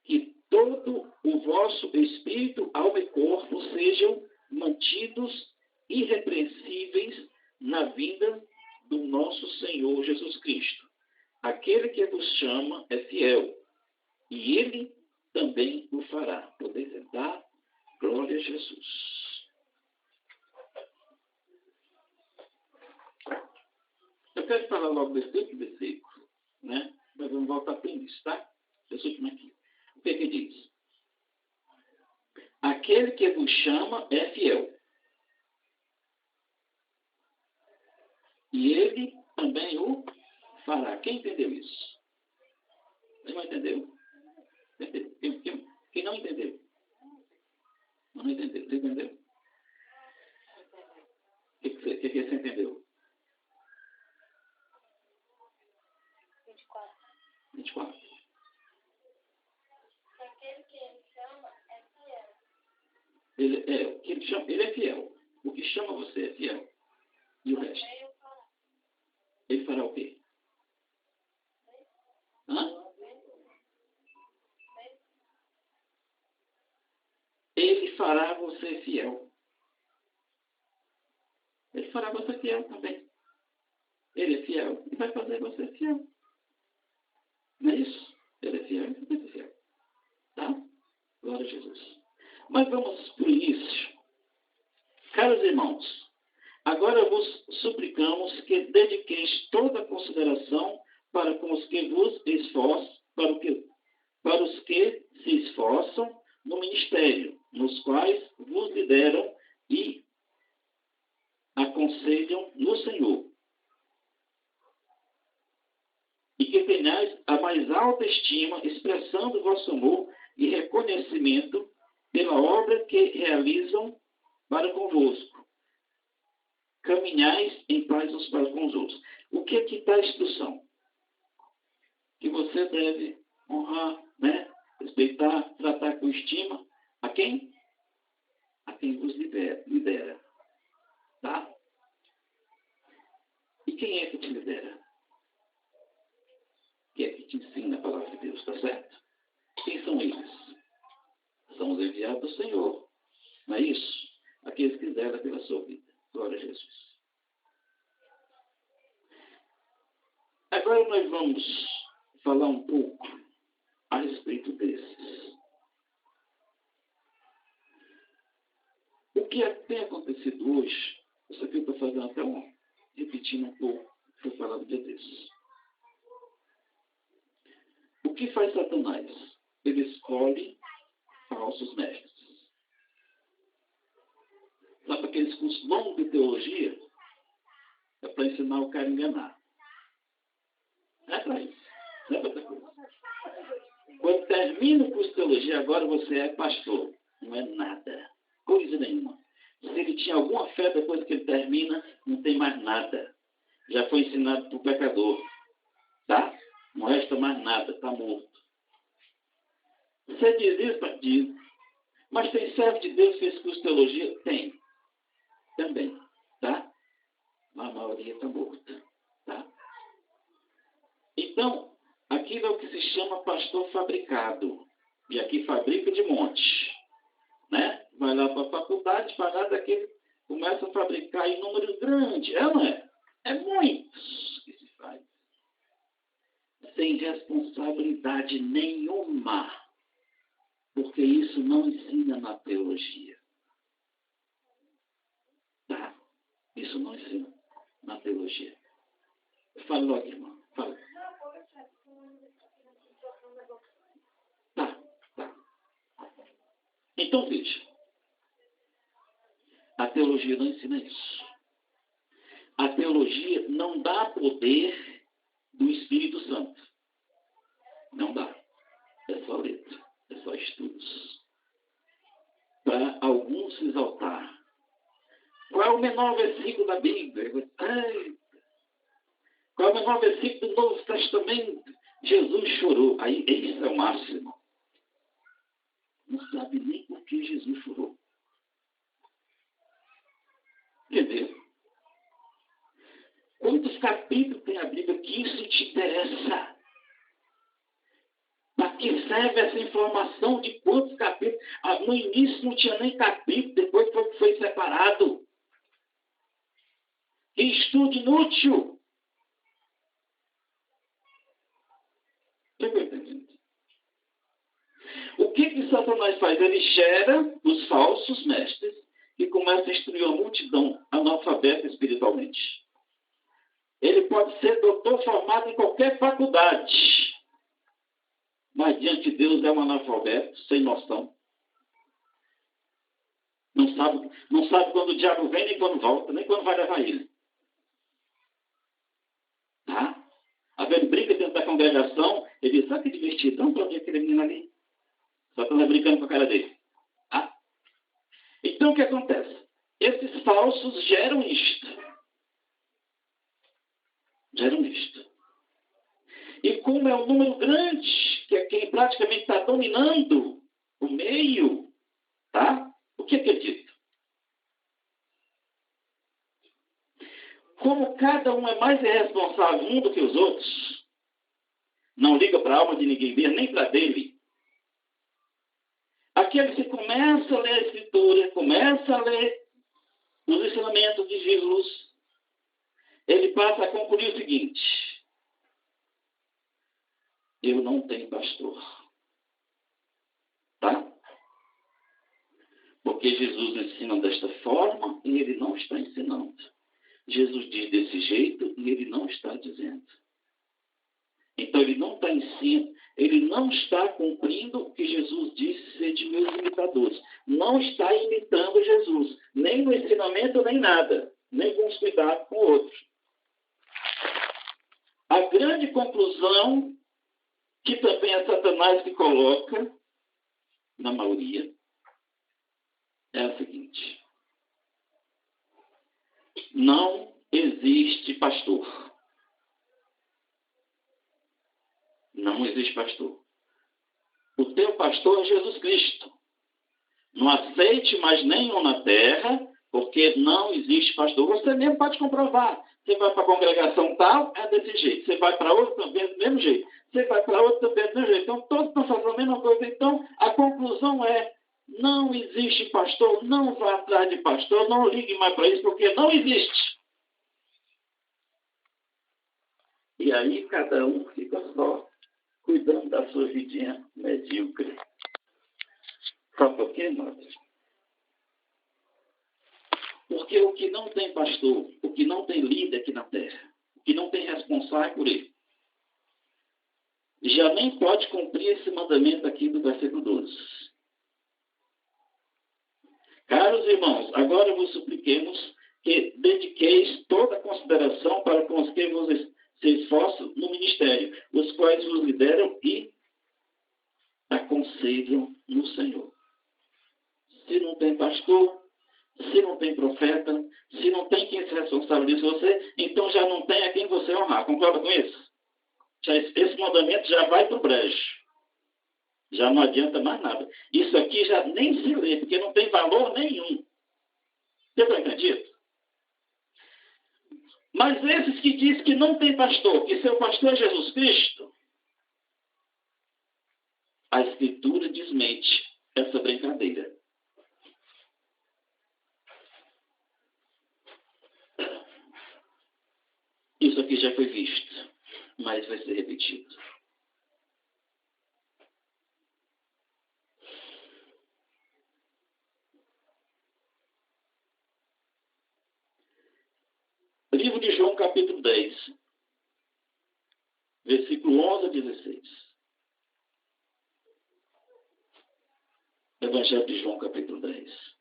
que todo o vosso espírito, alma e corpo sejam mantidos irrepreensíveis na vinda do nosso Senhor Jesus Cristo. Aquele que vos chama é fiel, e ele também o fará. Poder sentar. Glória a Jesus. Eu quero falar logo desse outro versículo, né? Mas vamos voltar para isso, tá? Esse último aqui. O que diz? Aquele que vos chama é fiel. E ele também o fará. Quem entendeu isso? Quem não entendeu? Quem não entendeu? Não entendeu. Você entendeu? O que você entendeu? 24. Aquele que ele chama é fiel. Ele é fiel. O que chama você é fiel. E o resto? Ele fará o quê? Hã? Ele fará você fiel. Ele fará você fiel também. Ele é fiel e vai fazer você fiel. Não é isso? Ele é fiel e vai ser fiel. Tá? Glória a Jesus. Mas vamos para o início. Caros irmãos, agora vos suplicamos que dediqueis toda a consideração para com os que vos esforçam, para os que se esforçam no ministério, nos quais vos lideram e aconselham no Senhor. E que tenhais a mais alta estima, expressando vosso amor e reconhecimento pela obra que realizam para convosco. Caminhais em paz uns para com os outros. O que aqui está a instrução? Que você deve honrar, né? Respeitar, tratar com estima. A quem? A quem vos lidera. Tá? E quem é que te lidera? Quem é que te ensina a palavra de Deus, tá certo? Quem são eles? São os enviados do Senhor. Não é isso? Aqueles que zelam pela sua vida. Glória a Jesus. Agora nós vamos falar um pouco a respeito desses. O que tem acontecido hoje, isso aqui eu estou fazendo até repetindo um pouco o que foi falado dia desses. O que faz Satanás? Ele escolhe falsos mestres. Sabe aqueles cursos longos de teologia? É para ensinar o cara a enganar. É para isso. Não é para outra coisa. Quando termina o curso de teologia, agora você é pastor. Não é nada. Coisa nenhuma. Se ele tinha alguma fé depois que ele termina, não tem mais nada. Já foi ensinado para o pecador. Tá? Não resta mais nada. Está morto. Você diz isso? Diz. Mas tem servo de Deus que fez curso de teologia? Tem. Também. Tá? Mas a maioria está morta. Tá? Então, aquilo é o que se chama pastor fabricado. E aqui fabrica de monte. Né? Vai lá para a faculdade, vai lá daquele, começa a fabricar em números grandes. É, não é? É muitos que se faz. Sem responsabilidade nenhuma. Porque isso não ensina na teologia. Tá? Isso não ensina na teologia. Fala logo, irmão. Fala. Tá. Então, veja. A teologia não ensina isso. A teologia não dá poder do Espírito Santo. Não dá. É só letra. É só estudos. Para alguns se exaltar. Qual é o menor versículo da Bíblia? Qual é o menor versículo do Novo Testamento? Jesus chorou. Aí, esse é o máximo. Não sabe nem por que Jesus chorou. Entendeu? Quantos capítulos tem a Bíblia que isso te interessa? Para que serve essa informação de quantos capítulos? No início não tinha nem capítulo, depois foi separado. Que estudo inútil. Estou entendendo? O que Satanás faz? Ele gera os falsos mestres e começa a instruir a multidão analfabeta espiritualmente. Ele pode ser doutor formado em qualquer faculdade, mas diante de Deus é um analfabeto, sem noção. Não sabe quando o diabo vem, nem quando volta, nem quando vai levar ele. Tá? A velha brinca dentro da congregação, ele diz, sabe que divertido, não pode ver aquele menino ali. Só estão brincando com a cara dele. Tá? Então o que acontece? Esses falsos geram isto. Geram isto. E como é um número grande, que é quem praticamente está dominando o meio, tá? O que acredito? Como cada um é mais irresponsável um do que os outros, não liga para a alma de ninguém mesmo, nem para dele. Aquele que começa a ler a Escritura, começa a ler os ensinamentos de Jesus, ele passa a concluir o seguinte: eu não tenho pastor. Tá? Porque Jesus ensina desta forma e ele não está ensinando. Jesus diz desse jeito e ele não está dizendo. Então ele não está ensinando, ele não está cumprindo o que Jesus disse ser de meus imitadores. Não está imitando Jesus, nem no ensinamento, nem nada, nem com os cuidados com outros. A grande conclusão, que também é Satanás que coloca, na maioria, é a seguinte: não existe pastor. Não existe pastor. O teu pastor é Jesus Cristo. Não aceite mais nenhum na terra, porque não existe pastor. Você mesmo pode comprovar. Você vai para a congregação tal, é desse jeito. Você vai para outra também, é do mesmo jeito. Você vai para outra também, é do mesmo jeito. Então, todos estão fazendo a mesma coisa. Então, a conclusão é: não existe pastor, não vá atrás de pastor, não ligue mais para isso, porque não existe. E aí, cada um fica só cuidando da sua vidinha medíocre. Sabe por quê, irmãos? Porque o que não tem pastor, o que não tem líder aqui na terra, o que não tem responsável por ele, já nem pode cumprir esse mandamento aqui do versículo 12. Caros irmãos, agora vos supliquemos que dediqueis toda a consideração para com os que vos se esforçam no ministério, os quais vos lideram e aconselham no Senhor. Se não tem pastor, se não tem profeta, se não tem quem se responsabilize você, então já não tem a quem você honrar. Concorda com isso? Esse mandamento já vai para o brejo. Já não adianta mais nada. Isso aqui já nem se lê, porque não tem valor nenhum. Você está entendido? Mas esses que dizem que não tem pastor, que seu pastor é Jesus Cristo, a Escritura desmente essa brincadeira. Isso aqui já foi visto, mas vai ser repetido. Livro de João, capítulo 10, versículo 11 a 16. Evangelho de João, capítulo 10.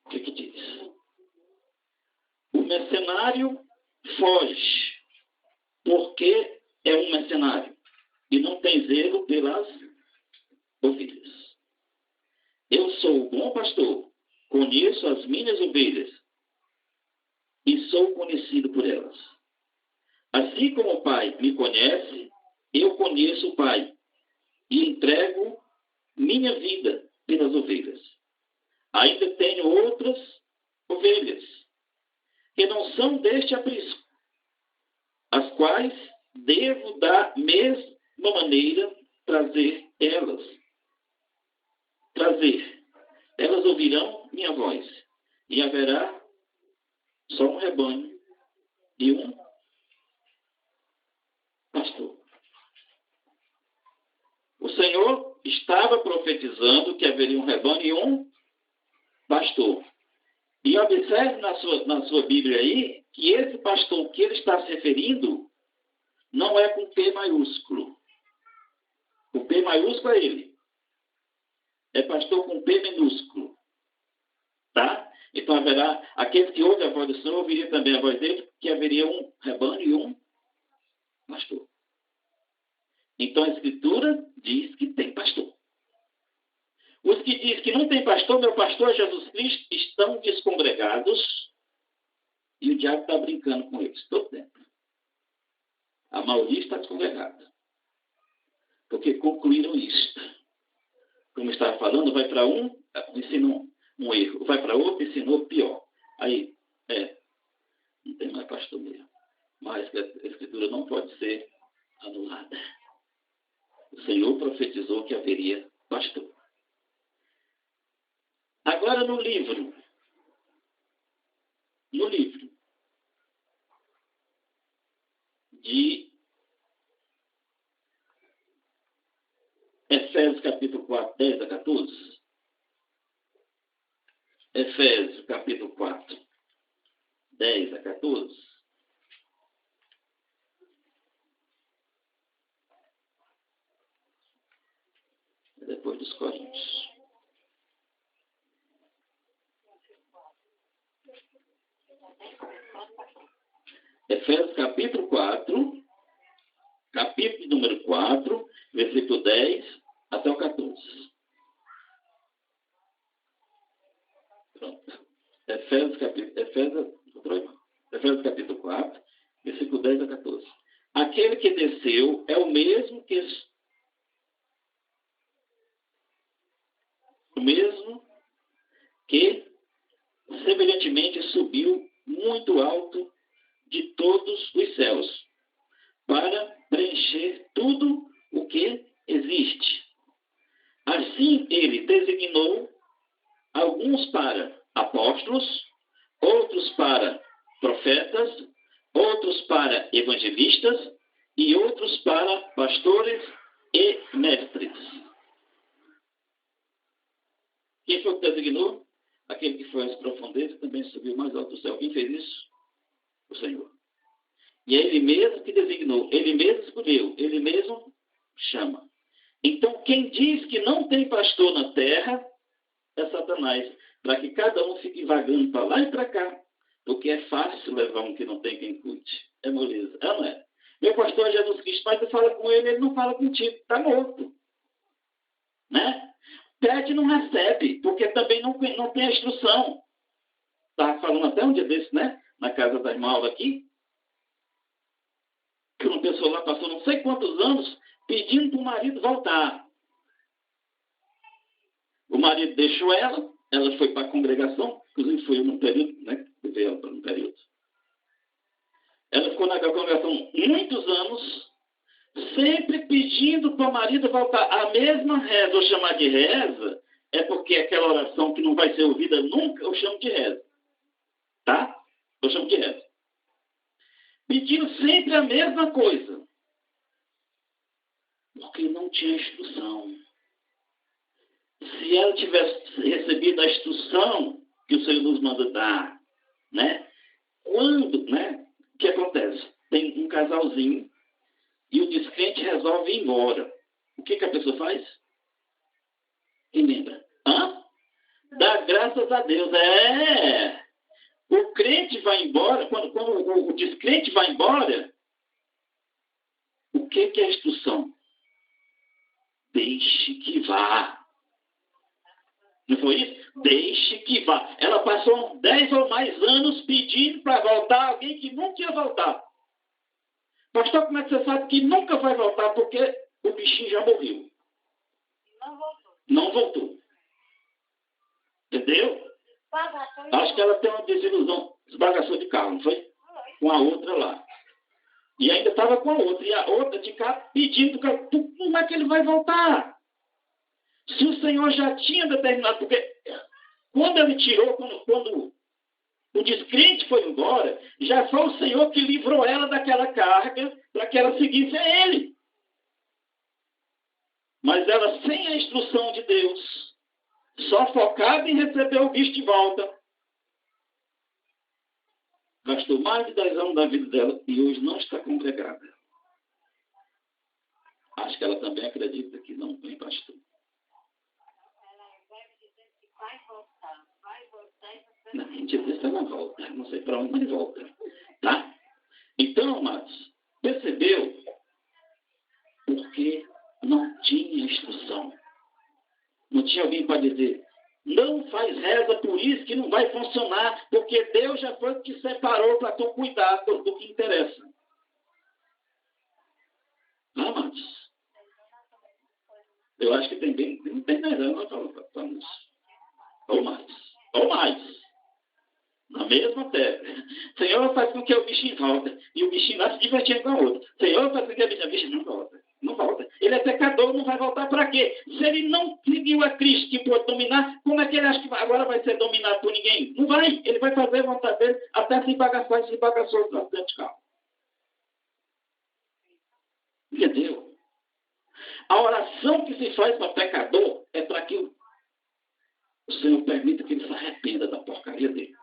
O que diz? O mercenário foge, porque é um mercenário e não tem zelo pelas ovelhas. Eu sou o bom pastor, conheço as minhas ovelhas e sou conhecido por elas. Assim como o Pai me conhece, eu conheço o Pai e entrego minha vida pelas ovelhas. Ainda tenho outras ovelhas que não são deste aprisco, as quais devo da mesma maneira trazer. Elas ouvirão minha voz, e haverá só um rebanho e um pastor. O Senhor estava profetizando que haveria um rebanho e um pastor. E observe na sua Bíblia aí que esse pastor que ele está se referindo não é com P maiúsculo. O P maiúsculo é ele. É pastor com P minúsculo. Tá? Então haverá, aqueles que ouvem a voz do Senhor, ouviriam também a voz dele, que haveria um rebanho e um pastor. Então a Escritura diz que tem pastor. Os que dizem que não tem pastor, meu pastor é Jesus Cristo, estão descongregados e o diabo está brincando com eles todo tempo. A maioria está descongregada. Porque concluíram isto. Como estava falando, vai para um, ensinou um erro. Vai para outro, ensinou pior. Aí, não tem mais pastor mesmo. Mas a Escritura não pode ser anulada. O Senhor profetizou que haveria pastor. Agora no livro de Efésios capítulo 4, 10 a 14. Efésios capítulo 4, 10 a 14. Depois dos Coríntios. Efésios capítulo 4, capítulo número 4, versículo 10 até o 14. Pronto. Efésios capítulo 4, versículo 10 a 14. Aquele que desceu é o mesmo que semelhantemente subiu muito alto de todos os céus, para preencher tudo o que existe. Assim ele designou alguns para apóstolos, outros para profetas, outros para evangelistas e outros para pastores e mestres. Quem foi que designou? Aquele que foi às profundezas também subiu mais alto do céu. Quem fez isso? O Senhor. E é Ele mesmo que designou, Ele mesmo escolheu, Ele mesmo chama. Então, quem diz que não tem pastor na terra é Satanás, para que cada um fique vagando para lá e para cá, porque é fácil levar um que não tem quem cuide. É moleza. Não é? Meu pastor é Jesus Cristo, mas tu fala com ele não fala contigo, está morto. Né? Pede e não recebe, porque também não tem a instrução. Estava falando até um dia desse, né? Na casa da irmã Aula aqui, que uma pessoa lá passou não sei quantos anos pedindo para o marido voltar. O marido deixou ela foi para a congregação, inclusive foi num período, né? Levei ela para um período. Ela ficou na congregação muitos anos, sempre pedindo para o marido voltar. A mesma reza, eu chamar de reza, é porque aquela oração que não vai ser ouvida nunca, eu chamo de reza. Tá? Eu chamo de reza. Pedindo sempre a mesma coisa. Porque não tinha instrução. Se ela tivesse recebido a instrução que o Senhor nos manda dar, né? Quando, né? O que acontece? Tem um casalzinho e o descrente resolve ir embora. O que a pessoa faz? Quem lembra? Dá graças a Deus. O crente vai embora, quando o descrente vai embora, o que é a instrução? Deixe que vá. Não foi isso? Deixe que vá. Ela passou 10 ou mais anos pedindo para voltar alguém que nunca ia voltar. Pastor, como é que você sabe que nunca vai voltar? Porque o bichinho já morreu. Não voltou. Não voltou. Entendeu? Acho que ela tem uma desilusão. Esbagaçou de carro, não foi? Com a outra lá. E ainda estava com a outra. E a outra de cá pedindo, como é que ele vai voltar? Se o Senhor já tinha determinado, porque quando ele tirou, quando o descrente foi embora, já foi o Senhor que livrou ela daquela carga para que ela seguisse a Ele. Mas ela, sem a instrução de Deus, só focada em receber o visto de volta, gastou mais de 10 anos da vida dela e hoje não está congregada. Acho que ela também acredita que não tem pastor. Não, a gente diz que ela volta. Não sei para onde ele volta. Tá? Então, amados, percebeu? Porque não tinha instrução. Não tinha alguém para dizer, não faz reza por isso que não vai funcionar, porque Deus já foi que te separou para tu cuidar do que interessa. Não, amados. Eu acho que tem bem, não tem 10 anos, vamos. Ou mais. Ou mais. Na mesma terra. Senhor, faz com que o bichinho volta. E o bichinho vai se divertindo com a outra. Senhor, faz com que o bichinho não volta. Não volta. Ele é pecador, não vai voltar para quê? Se ele não seguiu a Cristo que pode dominar, como é que ele acha que agora vai ser dominado por ninguém? Não vai. Ele vai fazer a vontade dele até se bagaçar e se bagaçou no acidente de carro. Entendeu? A oração que se faz para pecador é para que o Senhor permita que ele se arrependa da porcaria dele.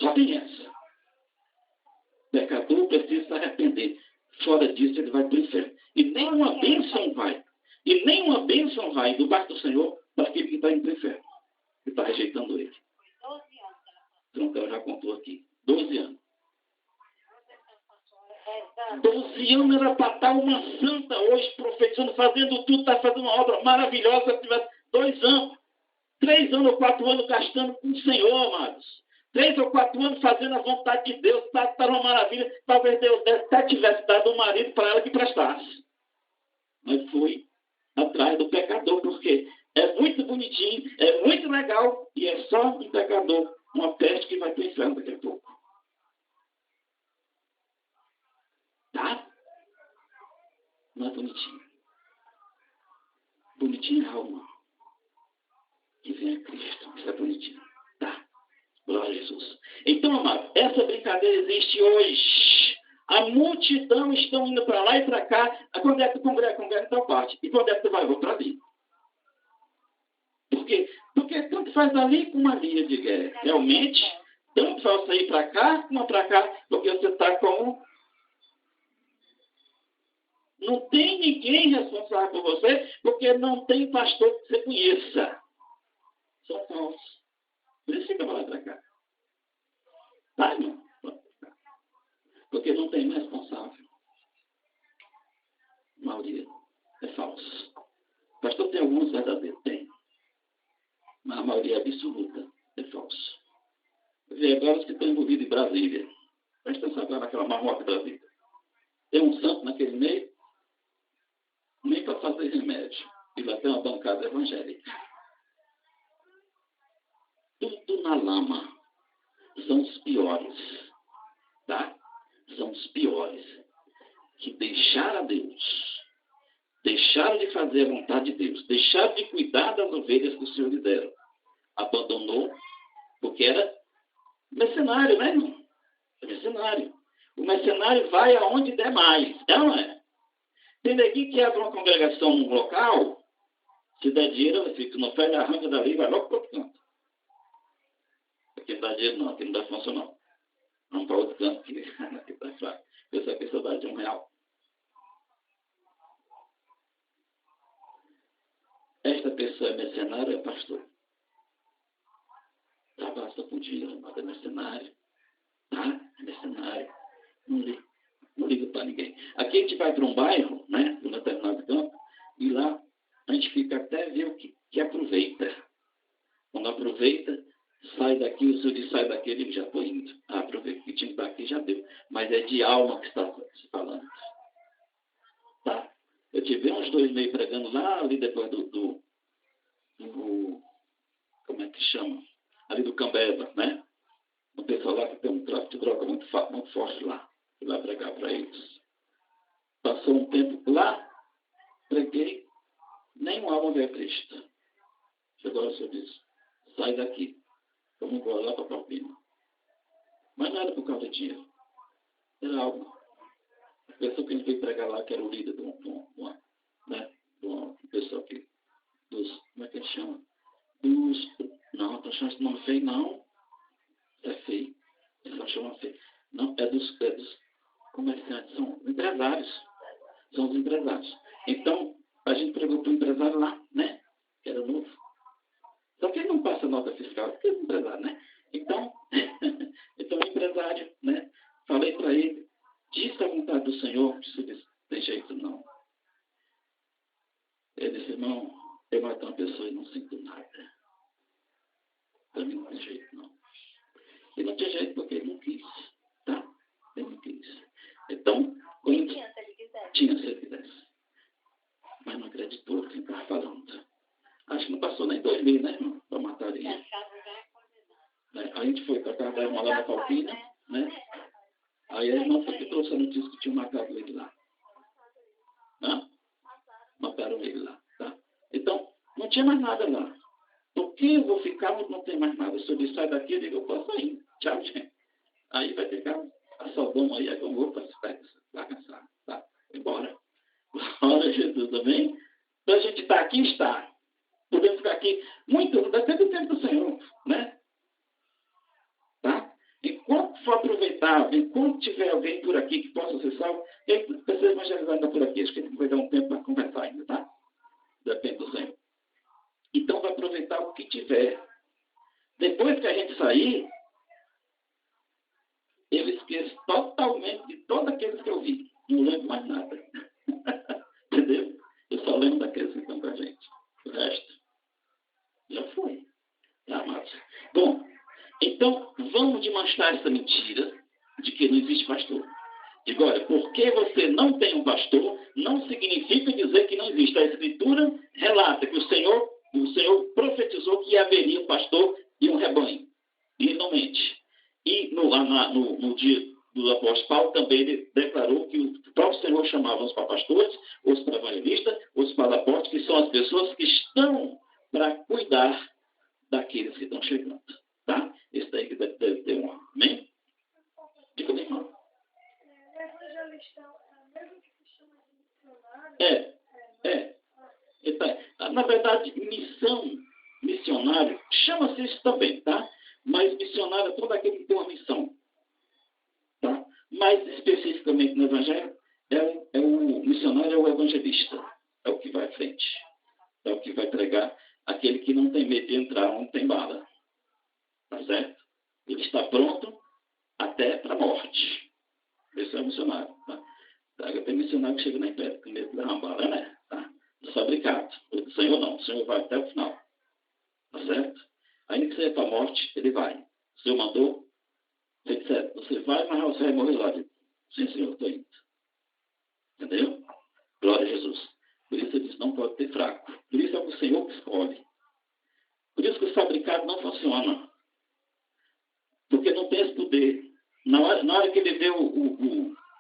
Só tem essa. O pecador precisa se arrepender. Fora disso, ele vai para o inferno. E nenhuma bênção vai. E nenhuma bênção vai do barco do Senhor para aquele que está indo para o inferno. Que está rejeitando ele. 12 anos. Então, ela já contou aqui. 12 anos. 12 anos era para estar uma santa hoje, profetizando, fazendo tudo, está fazendo uma obra maravilhosa. Se tivesse 2 anos, 3 anos ou 4 anos gastando com o Senhor, amados. 3 ou 4 anos fazendo a vontade de Deus, está uma maravilha. Talvez Deus até tivesse dado um marido para ela que prestasse. Mas foi atrás do pecador, porque é muito bonitinho, é muito legal, e é só um pecador, uma peste que vai para o inferno daqui a pouco. Tá? Não é bonitinho. Bonitinho é a alma que vem a Cristo. Isso é bonitinho. Tá? Glória a Jesus. Então, amado, essa brincadeira existe hoje. A multidão estão indo para lá e para cá. Quando é que tu congrega em tal parte? E quando é que tu vai? Vou para ali. Por quê? Porque tanto faz ali como a linha de guerra. Realmente, tanto faz você ir para cá como para cá, porque você está com... Não tem ninguém responsável por você, porque não tem pastor que você conheça. São falsos. Por isso fica lá para cá. Tá, irmão? Porque não tem mais responsável. A maioria é falso. Pastor, tem alguns verdadeiros? Tem. Mas a maioria absoluta é falso. Vê agora os que estão envolvidos em Brasília. Presta atenção agora naquela marmota da vida. Tem um santo naquele meio, nem para fazer remédio. E vai ter uma bancada evangélica. Tudo na lama. São os piores. Tá? São os piores. Que deixaram a Deus. Deixaram de fazer a vontade de Deus. Deixaram de cuidar das ovelhas que o Senhor lhe deram. Abandonou, porque era mercenário, né, irmão? É mercenário. O mercenário vai aonde der mais. É ou não é? Tem neguinho que abre uma congregação num local, se der dinheiro, ele fica no pé, arranca dali e vai logo para outro canto. Aqui não dá dinheiro não, aqui não dá função não. Vamos para outro canto, que aqui está fraco. Essa pessoa dá de R$1. Esta pessoa é mercenária, é pastor. Trabalha só por dinheiro, amado, é mercenário. Tá? É mercenário. Não liga para ninguém. Aqui a gente vai para um bairro, né? Um determinado campo, e lá a gente fica até ver o que aproveita. Quando aproveita, sai daqui, o senhor diz, sai daqui, ele já estou indo. Ah, aproveita, o que tinha que dar aqui já deu. Mas é de alma que está se falando. Tá? Eu tive uns 2 meses pregando lá, ali depois do como é que chama? Ali do Cambeba, né? O pessoal lá que tem um tráfico de droga muito forte lá. Fui lá pregar para eles. Passou um tempo lá, preguei, nem uma alma veio a Cristo. Chegou o senhor disse, sai daqui, vamos embora lá para Pampina. Mas não era por causa de dinheiro, era algo. A pessoa que a gente veio pregar lá, que era o líder de uma pessoa que, como é que ele chama? Não, estou achando esse nome feio, não. É feio. Ele só chama feio. Não, é dos comerciantes, são empresários. São os empresários. Então, a gente pregou para o empresário lá, né? Que era novo. Só que ele não passa nota fiscal, porque ele é empresário, né? Então, o empresário, né? Falei para ele, diz a vontade do Senhor, que ele disse, tem jeito não. Ele disse, irmão, eu mato uma pessoa e não sinto nada. Para mim não tem jeito não. E não tinha jeito porque ele não quis, tá? Ele não quis. Então, quando tinha, se ele quisesse. Mas não acreditou no que ele estava falando. Acho que não passou nem 2 meses, né, irmão? Para matar ele. A gente foi para a casa da irmã lá na Palpina, né? Aí a irmã foi que trouxe a notícia que tinham matado ele lá. Hã? Mataram ele lá, tá? Então, não tinha mais nada lá. Por que eu vou ficar onde não tem mais nada? Se eu disser sai daqui, eu digo, eu posso ir. Tchau, gente. Aí vai ficar a Sodoma aí, eu vou para vai cansar, tá? Embora. Glória a Jesus também. Então a gente está aqui, está. Podemos ficar aqui muito, depende do tempo do Senhor, né? Tá? Enquanto for aproveitável, enquanto tiver alguém por aqui que possa ser salvo, quem precisa evangelizar ainda por aqui, acho que a gente vai dar um tempo para conversar ainda, tá? Depende do Senhor. Então vai aproveitar o que tiver. Depois que a gente sair, eu esqueço totalmente de todos aqueles que eu vi. Não lembro mais nada. Entendeu? Eu só lembro daqueles que estão com a gente. O resto já foi. Tá, amados? Bom, então vamos demonstrar essa mentira de que não existe pastor. Digo, olha, porque você não tem um pastor, não significa dizer que não existe. A Escritura relata que o Senhor profetizou que haveria um pastor e um rebanho. E ele não mente. E no dia do apóstolo Paulo também ele declarou que o próprio Senhor chamava uns para pastores, outros para evangelistas, outros para apóstolos, que são as pessoas que estão para cuidar daqueles que estão chegando. Tá? Esse daí que deve ter um amém? Diga bem, irmão. Então, na verdade, missionário, chama-se isso também, tá? Mas missionário é todo aquele que tem uma missão. Tá? Mais especificamente no Evangelho, o missionário é o evangelista. É o que vai à frente. É o que vai pregar aquele que não tem medo de entrar onde tem bala. Tá certo? Ele está pronto até para a morte. Esse é o missionário. Tá? Tem missionário que chega nem perto, com medo de dar uma bala, né? Tá? Fabricado. O Senhor não. O Senhor vai até o final. Tá certo? Ainda que seja para a morte, ele vai. O Senhor mandou, você disser, você vai, mas você vai morrer lá. Sim, Senhor, estou indo. Entendeu? Glória a Jesus. Por isso ele diz, não pode ter fraco. Por isso é o Senhor que escolhe. Por isso que o fabricado não funciona. Porque não tem esse poder. Na hora que ele vê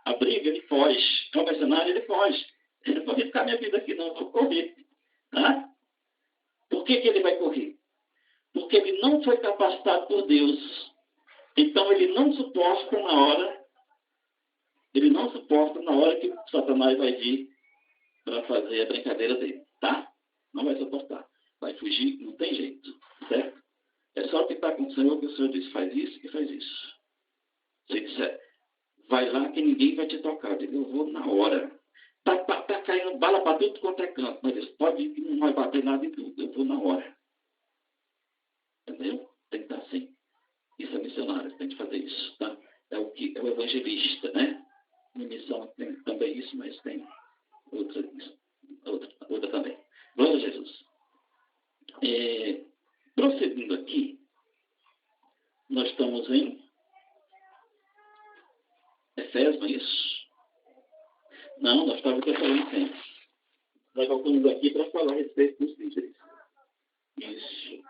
a briga, ele foge. É um mercenário, ele foge. Ele não pode ficar minha vida aqui, não, eu vou correr. Tá? Por que ele vai correr? Porque ele não foi capacitado por Deus. Então ele não suporta na hora que Satanás vai vir para fazer a brincadeira dele. Tá? Não vai suportar. Vai fugir, não tem jeito. Certo? É só que está com o Senhor que o Senhor diz, faz isso e faz isso. Se disser, vai lá que ninguém vai te tocar. Eu vou na hora. Tá caindo bala para tudo quanto é canto. Mas Deus, pode ir que não vai bater nada em tudo. Eu vou na hora. Entendeu? Tem que estar assim. evangelista, né? Minha missão tem também isso, mas tem outra também. Glória a Jesus. Prosseguindo aqui, nós estamos em Efésios, não é isso? Não, nós estamos em Tessalonicenses. Nós voltamos aqui para falar a respeito dos líderes. Isso.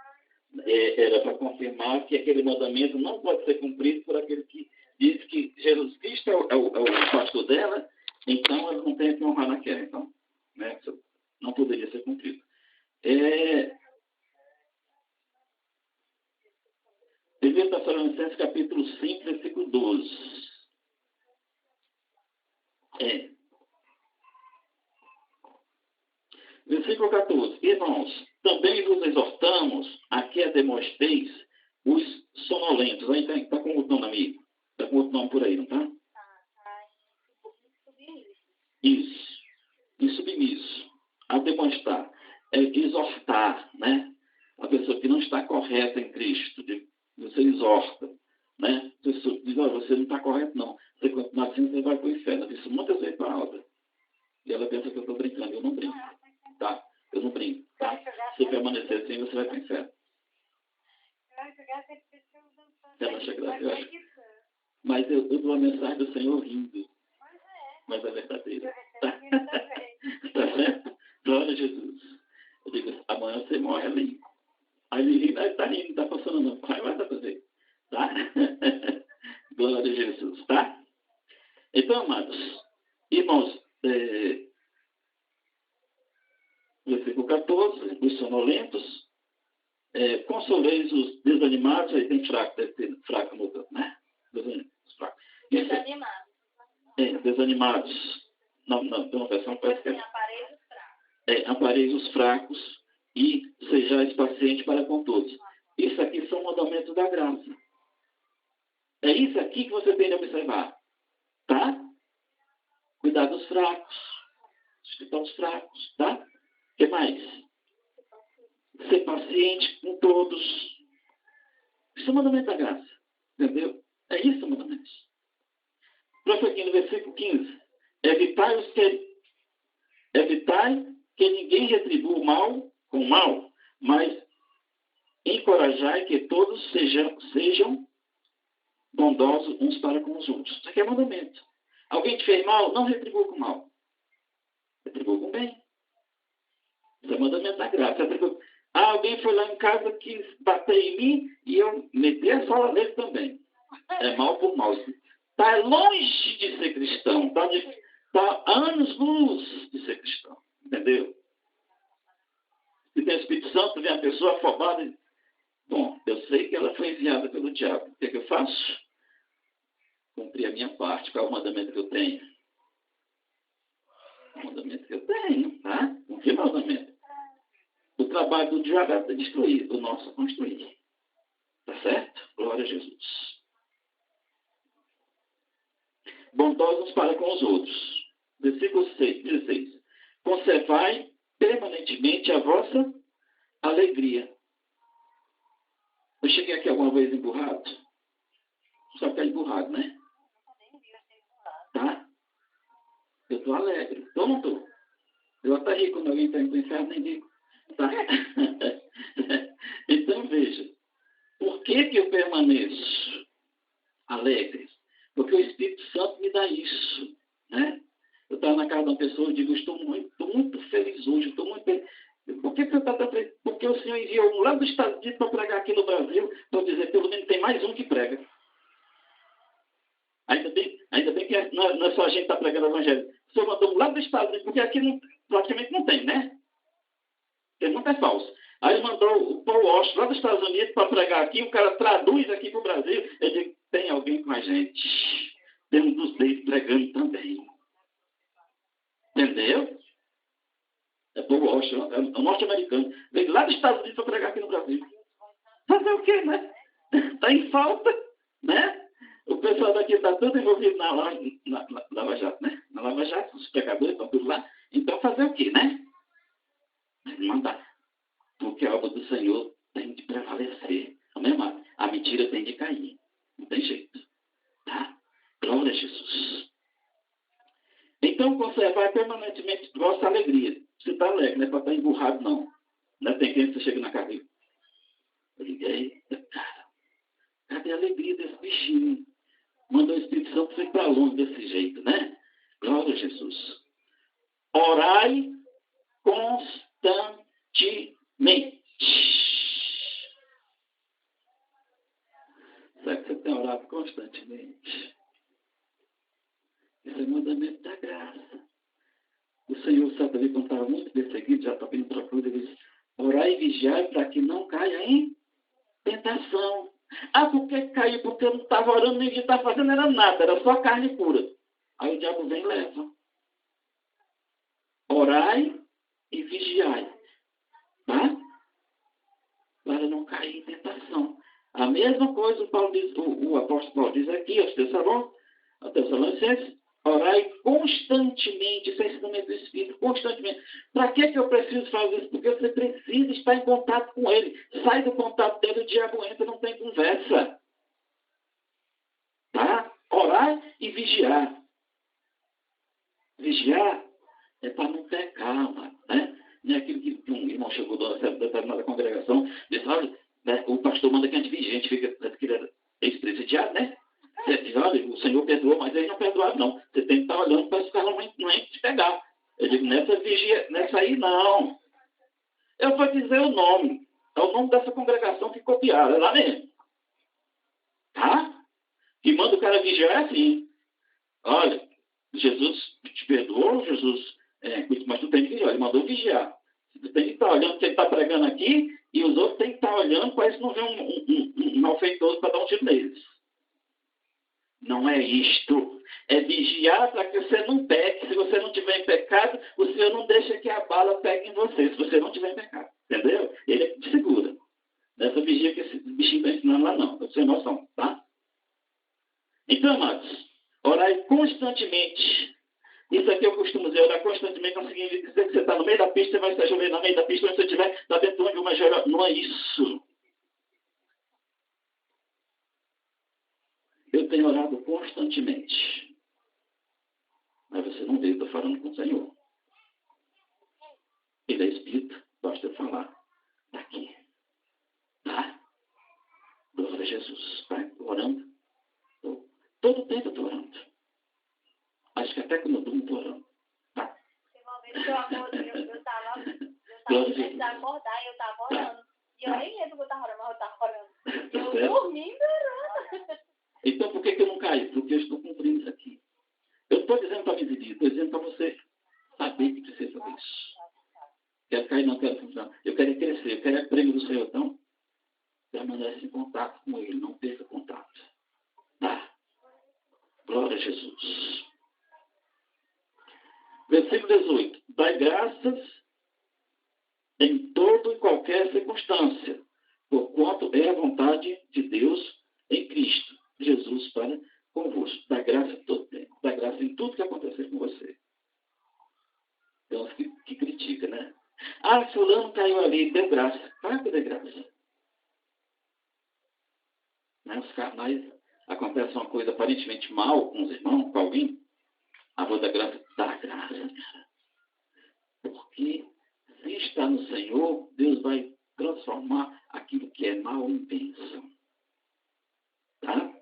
Era para confirmar que aquele mandamento não pode ser cumprido por aquele que diz que Jesus Cristo é o pastor dela, então ela não tem que honrar naquela. Então, né? Não poderia ser cumprido. 1 Tessalonicenses capítulo 5, versículo 12. Versículo 14. Irmãos, também vos exortamos a que demonstreis os sonolentos. Aí está com outro nome, amigo. Está com outro nome por aí, não está? Isso. E submisso. A demonstrar. Exortar, né? A pessoa que não está correta em Cristo. Você exorta, né? Você diz, olha, você não está correto, não. Você continuar assim, você vai para o inferno. Eu disse muitas vezes para a aula. E ela pensa que eu estou brincando. Eu não brinco. Tá? Eu não brinco. Tá? Se permanecer assim, você vai para o inferno. Você acha graça? Mas eu dou a mensagem do Senhor rindo. Mas é verdadeira. Tá? Tá certo? Glória a Jesus. Eu digo, amanhã você morre ali. Aí ele ri, está rindo, não está passando não. Vai para fazer. Tá? Glória a Jesus. Tá? Então, amados, irmãos, versículo 14, os sonolentos, consoleis os desanimados, aí tem fraco, deve ter fraco no outro, né? Desanimados. Desanimados. Tem uma versão parece que apareis os fracos e sejais pacientes para com todos. Isso aqui são mandamentos da graça. É isso aqui que você tem de observar. Tá? Cuidar dos fracos. Escutar os fracos. Tá? O que mais? Ser paciente com todos. Isso é o mandamento da graça. Entendeu? É isso o mandamento. Prosseguindo no versículo 15. Evitai que ninguém retribua o mal com o mal, mas encorajai que todos sejam bondosos uns para com os outros. Isso aqui é mandamento. Alguém te fez mal, não retribua com mal. Retribua com bem. Isso é mandamento da graça. Alguém foi lá em casa, quis bater em mim e eu meti a sola nele também. É mal por mal. Está longe de ser cristão. Está anos-luz de ser cristão. Entendeu? Se tem o Espírito Santo, vem a pessoa afobada. Bom, eu sei que ela foi enviada pelo diabo. O que é que eu faço? Cumprir a minha parte. Qual é o mandamento que eu tenho? O mandamento que eu tenho, tá? Cumprir o mandamento. O trabalho do diabo é destruir, o nosso é construir. Tá certo? Glória a Jesus. Bondosos para com os outros. Versículo 16. Conservai permanentemente a vossa alegria. Eu cheguei aqui alguma vez emburrado? Só que é emburrado, né? Tá? Eu estou alegre. Estou ou não estou? Eu até ri quando alguém está indo para o inferno, nem digo. Tá? Então, veja. Por que eu permaneço alegre? Porque o Espírito Santo me dá isso. Né? Eu estava na casa de uma pessoa e digo, estou muito feliz hoje. Estou muito feliz. Por que você está tão feliz? Porque o Senhor enviou um lá dos Estados Unidos para pregar aqui no Brasil, para dizer, pelo menos tem mais um que prega. Ainda bem que não é só a gente que está pregando o Evangelho. O Senhor mandou um lá dos Estados Unidos, porque aqui praticamente não tem, né? Porque muito é falso. Aí mandou o Paul Walsh lá dos Estados Unidos para pregar aqui, o cara traduz aqui para o Brasil. Eu digo, tem alguém com a gente. Tem um dos deles pregando também. Entendeu? É Paul Walsh, é um norte-americano. Veio lá dos Estados Unidos para pregar aqui no Brasil. Fazer o quê, né? Está em falta, né? O pessoal daqui está tudo envolvido na Lava Jato, né? Na Lava Jato, os pecadores estão tudo lá. Então, fazer o quê, né? Mandar. Porque a obra do Senhor tem de prevalecer. Amém, amado? A mentira tem de cair. Não tem jeito. Tá? Glória a alegria. Você está alegre, não é para estar emburrado, não. Não é? Tem quem você chega na casa e eu liguei, cara, cadê a alegria desse bichinho? Mandou o Espírito Santo foi para longe desse jeito, né? Glória a Jesus. Orai constantemente. Será que você tem orado constantemente? Isso é mandamento da graça. O Senhor, certa vez, quando estava muito perseguido, já estava indo para a cruz, ele disse, orai e vigiai para que não caia em tentação. Ah, por que caiu? Porque eu não estava orando, nem estava fazendo era nada, era só carne pura. Aí o diabo vem e leva. Orai e vigiai. Tá? Para não cair em tentação. A mesma coisa o apóstolo Paulo diz aqui aos Tessalonicenses, orai constantemente, isso é ensinamento do Espírito, constantemente. Para que eu preciso fazer isso? Porque você precisa estar em contato com ele. Sai do contato dele, o diabo entra, não tem conversa. Tá? Orar e vigiar. Vigiar é para não pecar, né? Não é aquilo que um irmão chegou da determinada congregação, disse, olha, né, o pastor manda que a gente vigie, a gente fica ex-presidiado, né? Você diz, olha, o Senhor perdoou, mas eles não perdoaram, não. Você tem que estar olhando para os caras não é te pegar. Eu digo, nessa vigia, nessa aí não. Eu vou dizer o nome. É o nome dessa congregação que copiaram, é lá mesmo. Tá? E manda o cara vigiar é assim. Olha, Jesus te perdoou, Jesus, mas tu tem que vigiar. Ele mandou vigiar. Tu tem que estar olhando o que ele está pregando aqui e os outros têm que estar olhando para isso não ver um malfeitoso para dar um tiro neles. Não é isto. É vigiar para que você não peque. Se você não tiver em pecado, o Senhor não deixa que a bala pegue em você. Se você não tiver em pecado. Entendeu? Ele te segura. Nessa vigia que esse bichinho está ensinando lá não. Sem noção. Tá? Então, amados, orai constantemente. Isso aqui eu costumo dizer, orar constantemente não significa dizer que você está no meio da pista, você vai estar chovendo no meio da pista, quando você estiver está dentro de uma geral. Não é isso. Eu tenho orado constantemente. Mas você não vê, eu estou falando com o Senhor. Ele é Espírito, basta eu falar. Está aqui. Tá? Glória a Jesus. Vai orando. Todo o tempo eu estou orando. Acho que até quando eu durmo estou orando. Tá? Eu estava antes de acordar e eu estava orando. E eu nem lembro que eu estava orando, mas eu estava orando. Eu dormindo orando. Então por que eu não caio? Porque eu estou cumprindo isso aqui. Eu estou dizendo para me exibir, estou dizendo para você saber que precisa fazer isso. Quero cair, não quero funcionar. Eu quero crescer, eu quero prêmio do Senhor. Então, permanece em contato com Ele, não perca contato. Tá? Glória a Jesus. Versículo 18. Dai graças em toda e qualquer circunstância, porquanto é a vontade de Deus em Cristo Jesus para convosco. Dá graça todo tempo. Dá graça em tudo que acontecer com você. Tem uns que critica, né? Ah, fulano caiu ali, deu graça. Claro que deu graça. Né? Os carnais, acontece uma coisa aparentemente mal com os irmãos, com alguém, a voz da graça, dá graça, cara. Porque se está no Senhor, Deus vai transformar aquilo que é mal em bênção. Tá?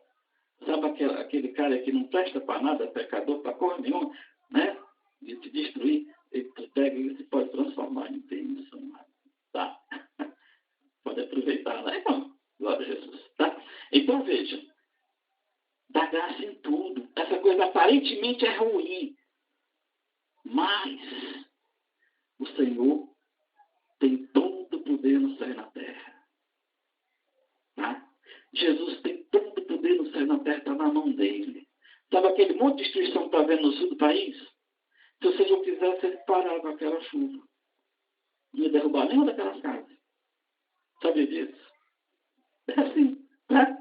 Sabe aquele cara que não presta para nada, pecador para coisa nenhuma, né? De te destruir, ele pega e se pode transformar em bênção. Tá? Pode aproveitar, né, irmão? Glória a Jesus. Tá? Então veja, dá graça em tudo. Essa coisa aparentemente é ruim, mas o Senhor tem todo o poder no céu e na terra. Tá? Jesus tem todo o poder no céu e na terra, está na mão dele. Sabe aquele monte de destruição que está vendo no sul do país? Se o Senhor quisesse, ele parava com aquela chuva. Não ia derrubar nenhuma daquelas casas. Sabia disso? É assim, né?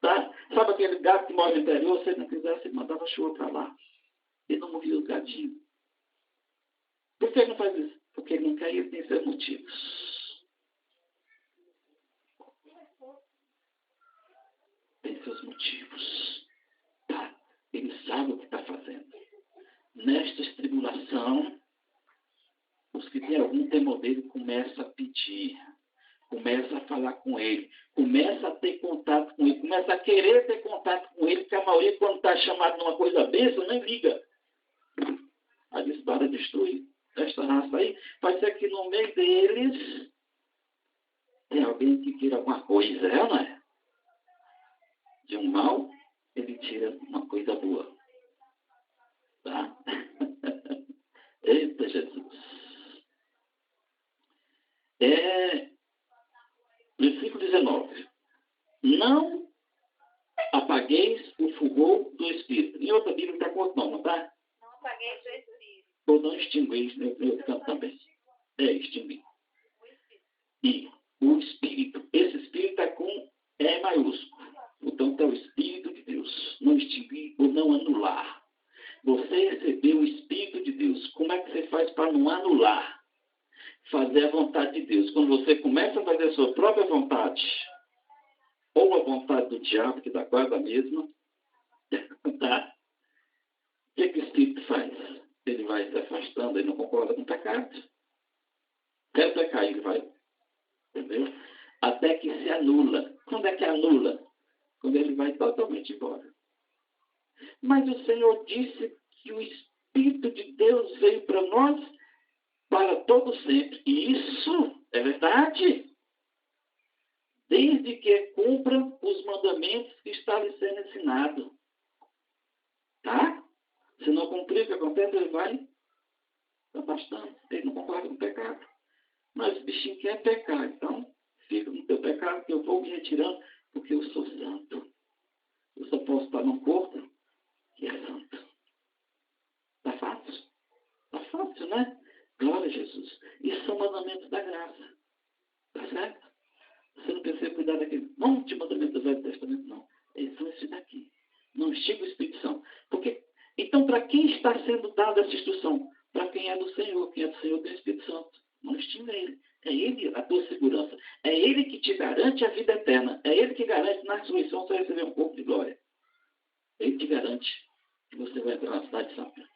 Tá? Sabe aquele gado que mora no interior? Se ele não quisesse, ele mandava chuva para lá. Ele não morria os gadinhos. Por que ele não faz isso? Porque ele não quer, ele tem seus motivos. Tem seus motivos. Tá? Ele sabe o que está fazendo. Nesta tribulação, dele, começa a pedir, começa a falar com ele, começa a ter contato com ele, começa a querer ter contato com ele, porque a maioria, quando está chamado numa coisa besta, nem liga. Aí diz, para destruir esta raça aí. Pode ser que no meio deles tem alguém que tira alguma coisa, não é? De um mal, ele tira uma coisa boa. Tá? Eita Jesus. Versículo 19. Não apagueis o fulgor do Espírito. Em outra Bíblia está com outro nome, não está? Não apagueis o Espírito. Ou não extinguis, no outro canto também. Extinguir. E o Espírito. Esse Espírito está com E maiúsculo. Então está o Espírito de Deus. Não extinguir ou não anular. Você recebeu o Espírito de Deus. Como é que você faz para não anular? Fazer a vontade de Deus. Quando você começa a fazer a sua própria vontade, ou a vontade do diabo, que dá quase a mesma, tá? O que o Espírito faz? Ele vai se afastando, ele não concorda com o pecado. Quer pecar, ele vai. Entendeu? Até que se anula. Quando é que anula? Quando ele vai totalmente embora. Mas o Senhor disse que o Espírito de Deus veio para nós para todo sempre. E isso é verdade. Desde que cumpra os mandamentos que está lhe sendo ensinado. Tá? Se não cumprir, o que acontece? Ele vai se afastando. Ele não concorda com o pecado. Mas o bichinho quer pecar. Então, fica no teu pecado que eu vou me retirando porque eu sou santo. Eu só posso estar num corpo que é santo. Tá fácil? Tá fácil, né? Glória a Jesus. Isso são mandamentos da graça. Tá certo? Você não precisa cuidar daquele monte de mandamentos do Velho Testamento, não. Eles são esses daqui. Não chega a Espírito Santo. Porque, então, para quem está sendo dada essa instrução? Para quem é do Senhor. Quem é do Senhor tem o Espírito Santo. Não extinga ele. É ele a tua segurança. É ele que te garante a vida eterna. É ele que garante na ressurreição você receber um corpo de glória. Ele te garante que você vai entrar na cidade santa.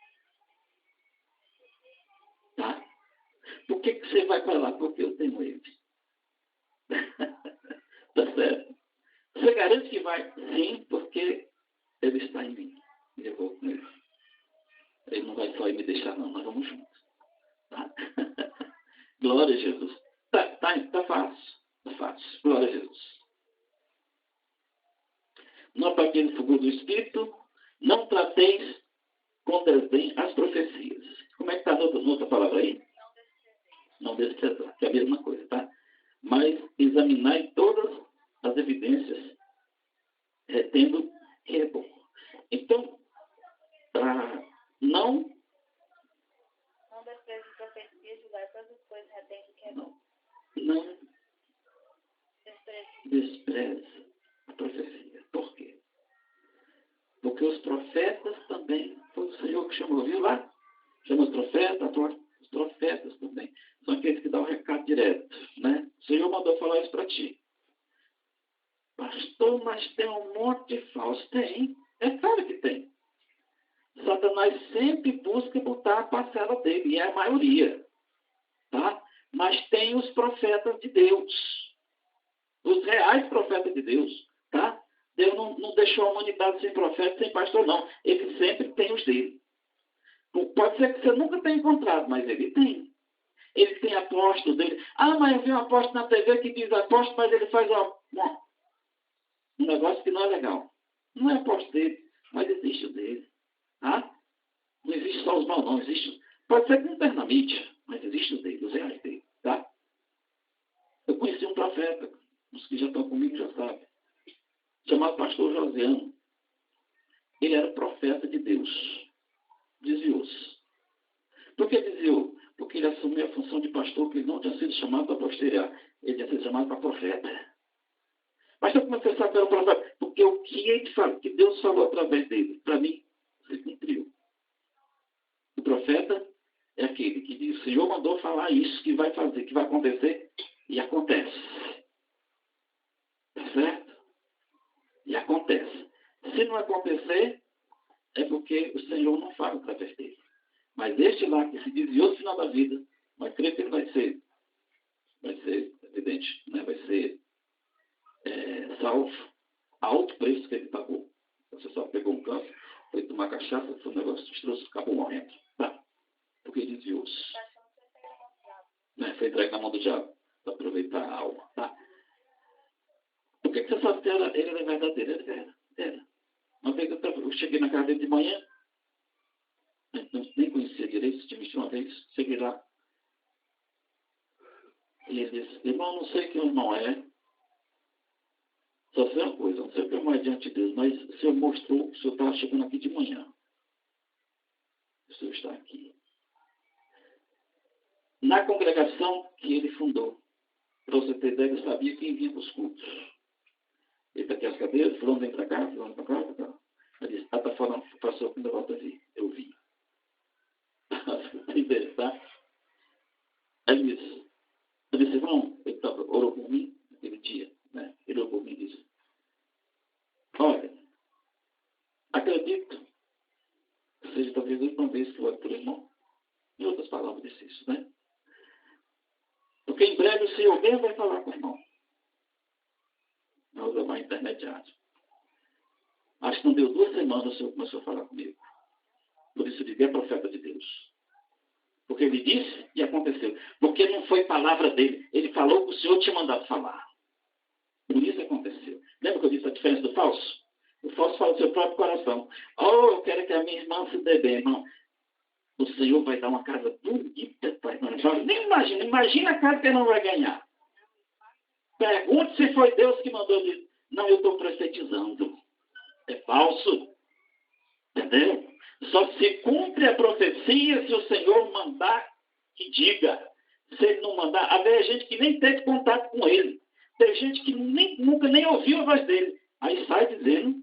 Tá? Por que você vai para lá? Porque eu tenho ele. Tá certo? Você garante que vai? Sim, porque ele está em mim. E eu vou com ele. Ele não vai só ir me deixar, não. Nós vamos juntos. Tá? Glória a Jesus. Tá fácil. Tá fácil. Glória a Jesus. Não apagueis o fogo do Espírito. Não trateis com desdém as profecias. Como é que está a outra palavra aí? Não desprezar. Que é a mesma coisa, tá? Mas examinai todas as evidências, tendo rebom. Então, não despreze profecias, julgar todas as coisas retendo que é bom. Não despreze a profecia. Por quê? Porque os profetas também, foi o Senhor que chamou, viu lá? Chama os profetas também. São aqueles que dão o recado direto, né? O Senhor mandou falar isso para ti. Pastor, mas tem um monte de falso. Tem. É claro que tem. Satanás sempre busca botar a parcela dele, e é a maioria. Tá? Mas tem os profetas de Deus. Os reais profetas de Deus. Tá? Deus não deixou a humanidade sem profeta, sem pastor, não. Ele sempre tem os dele. Pode ser que você nunca tenha encontrado, mas ele tem. Ele tem apóstolos dele. Ah, mas eu vi um apóstolo na TV que diz apóstolo, mas ele faz um negócio que não é legal. Não é apóstolo dele, mas existe o dele. Tá? Não existe só os maus, não. Existe, pode ser que não esteja na mídia, mas existe o dele, os reais dele. Tá? Eu conheci um profeta, os que já estão comigo já sabem, chamado pastor Josiano. Ele era profeta de Deus. Desviou-se. Por que desviou? Porque ele assumiu a função de pastor, que ele não tinha sido chamado para pastorear. Ele tinha sido chamado para profeta. Mas eu comecei a saber pelo profeta, porque o que ele fala, que Deus falou através dele, para mim, se cumpriu. O profeta é aquele que diz, o Senhor mandou falar isso, que vai fazer, que vai acontecer, e acontece. Tá certo? E acontece. Se não acontecer, é porque o Senhor não fala através dele. Mas este lá que se desviou no final da vida, mas creio que ele vai ser vai ser evidente, né? Vai ser salvo a alto preço que ele pagou. Você só pegou um canto, foi tomar cachaça, foi um negócio destroço, acabou morrendo. Tá? Porque desviou-se. Foi entregue na mão do diabo para aproveitar a alma. Tá? Por que você sabe que ele era verdadeiro? Era. Uma vez eu cheguei na casa dele de manhã, nem conhecia direito, tinha visto uma vez, cheguei lá. E ele disse, irmão, não sei quem o irmão é. Só sei uma coisa, não sei o que é mais diante de Deus, mas o Senhor mostrou que o Senhor estava chegando aqui de manhã. O Senhor está aqui. Na congregação que ele fundou, para você ter ideia, ele sabia quem vinha para os cultos. Ele está aqui as cadeiras, fulano vem para cá, fulano para cá, para cá. Ele disse, está falando, passou quando eu volto a vir. Eu vi. Tá? Aí ele disse, irmão, ele orou por mim naquele dia, né? Ele orou por mim e disse, olha, acredito que seja talvez a última vez que eu oro pelo irmão. Em outras palavras, disse isso, né? Porque em breve o Senhor mesmo vai falar com o irmão. Não usa mais intermediário. Acho que não deu 2 semanas o Senhor começou a falar comigo. Por isso eu digo, é profeta de Deus. Porque ele disse e aconteceu. Porque não foi palavra dele. Ele falou que o Senhor tinha mandado falar. Por isso aconteceu. Lembra que eu disse a diferença do falso? O falso fala do seu próprio coração. Oh, eu quero que a minha irmã se dê bem, irmão. O Senhor vai dar uma casa bonita para a irmã. Nem imagina a casa que ele não vai ganhar. Pergunte se foi Deus que mandou ele. Não, eu estou profetizando. É falso. Entendeu? Só se cumpre a profecia se o Senhor mandar que diga. Se ele não mandar, havia gente que nem teve contato com ele. Tem gente que nunca nem ouviu a voz dele. Aí sai dizendo,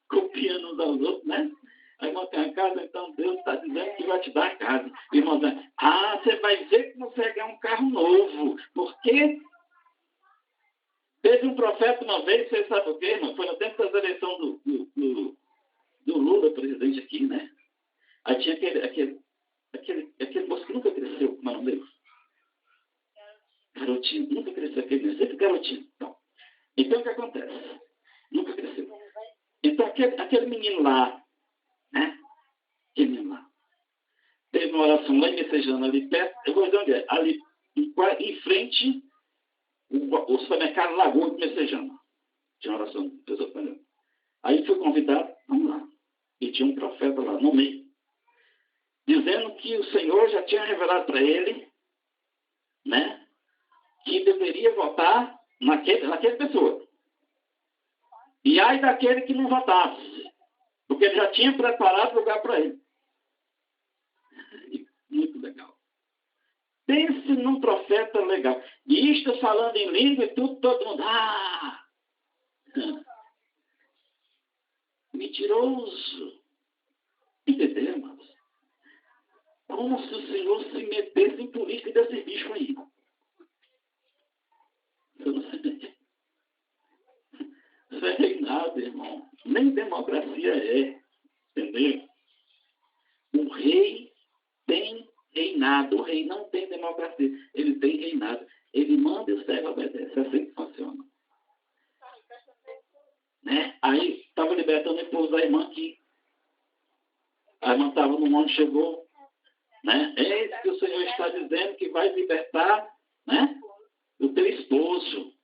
copiando uns aos outros, né? Aí irmão tem a casa, então Deus está dizendo que vai te dar a casa. E irmão diz, você vai ver que você vai ganhar um carro novo. Porque teve um profeta uma vez, você sabe o quê, irmão? Foi no tempo das eleições do Lula, presidente aqui, né? Aí tinha aquele moço que nunca cresceu, como é o nome dele? Garotinho, nunca cresceu aquele, sempre garotinho. Então o que acontece? Nunca cresceu. Então aquele menino lá, né? Aquele menino lá, teve uma oração lá em Messejana, ali perto, eu vou dizer onde é, ali em frente, o supermercado Lagoa de Messejana. Tinha uma oração, pessoa falando. Aí foi convidado, vamos lá. E tinha um profeta lá no meio, dizendo que o Senhor já tinha revelado para ele, né, que deveria votar naquela pessoa. E ai daquele que não votasse, porque ele já tinha preparado lugar para ele. Muito legal. Pense num profeta legal. E isto falando em língua e tudo, todo mundo. Mentiroso. Entendeu, irmãos? Como se o Senhor se metesse em política desse bicho aí. Eu não sei. Isso é reinado, irmão. Nem democracia é. Entendeu? O rei tem reinado. O rei não tem democracia. Ele tem reinado. Ele manda e o servo obedece. É assim que funciona. Né? Aí, estava libertando o esposo da irmã aqui. A irmã estava no mundo, chegou. Né? É isso que o Senhor está dizendo, que vai libertar, né, o teu esposo.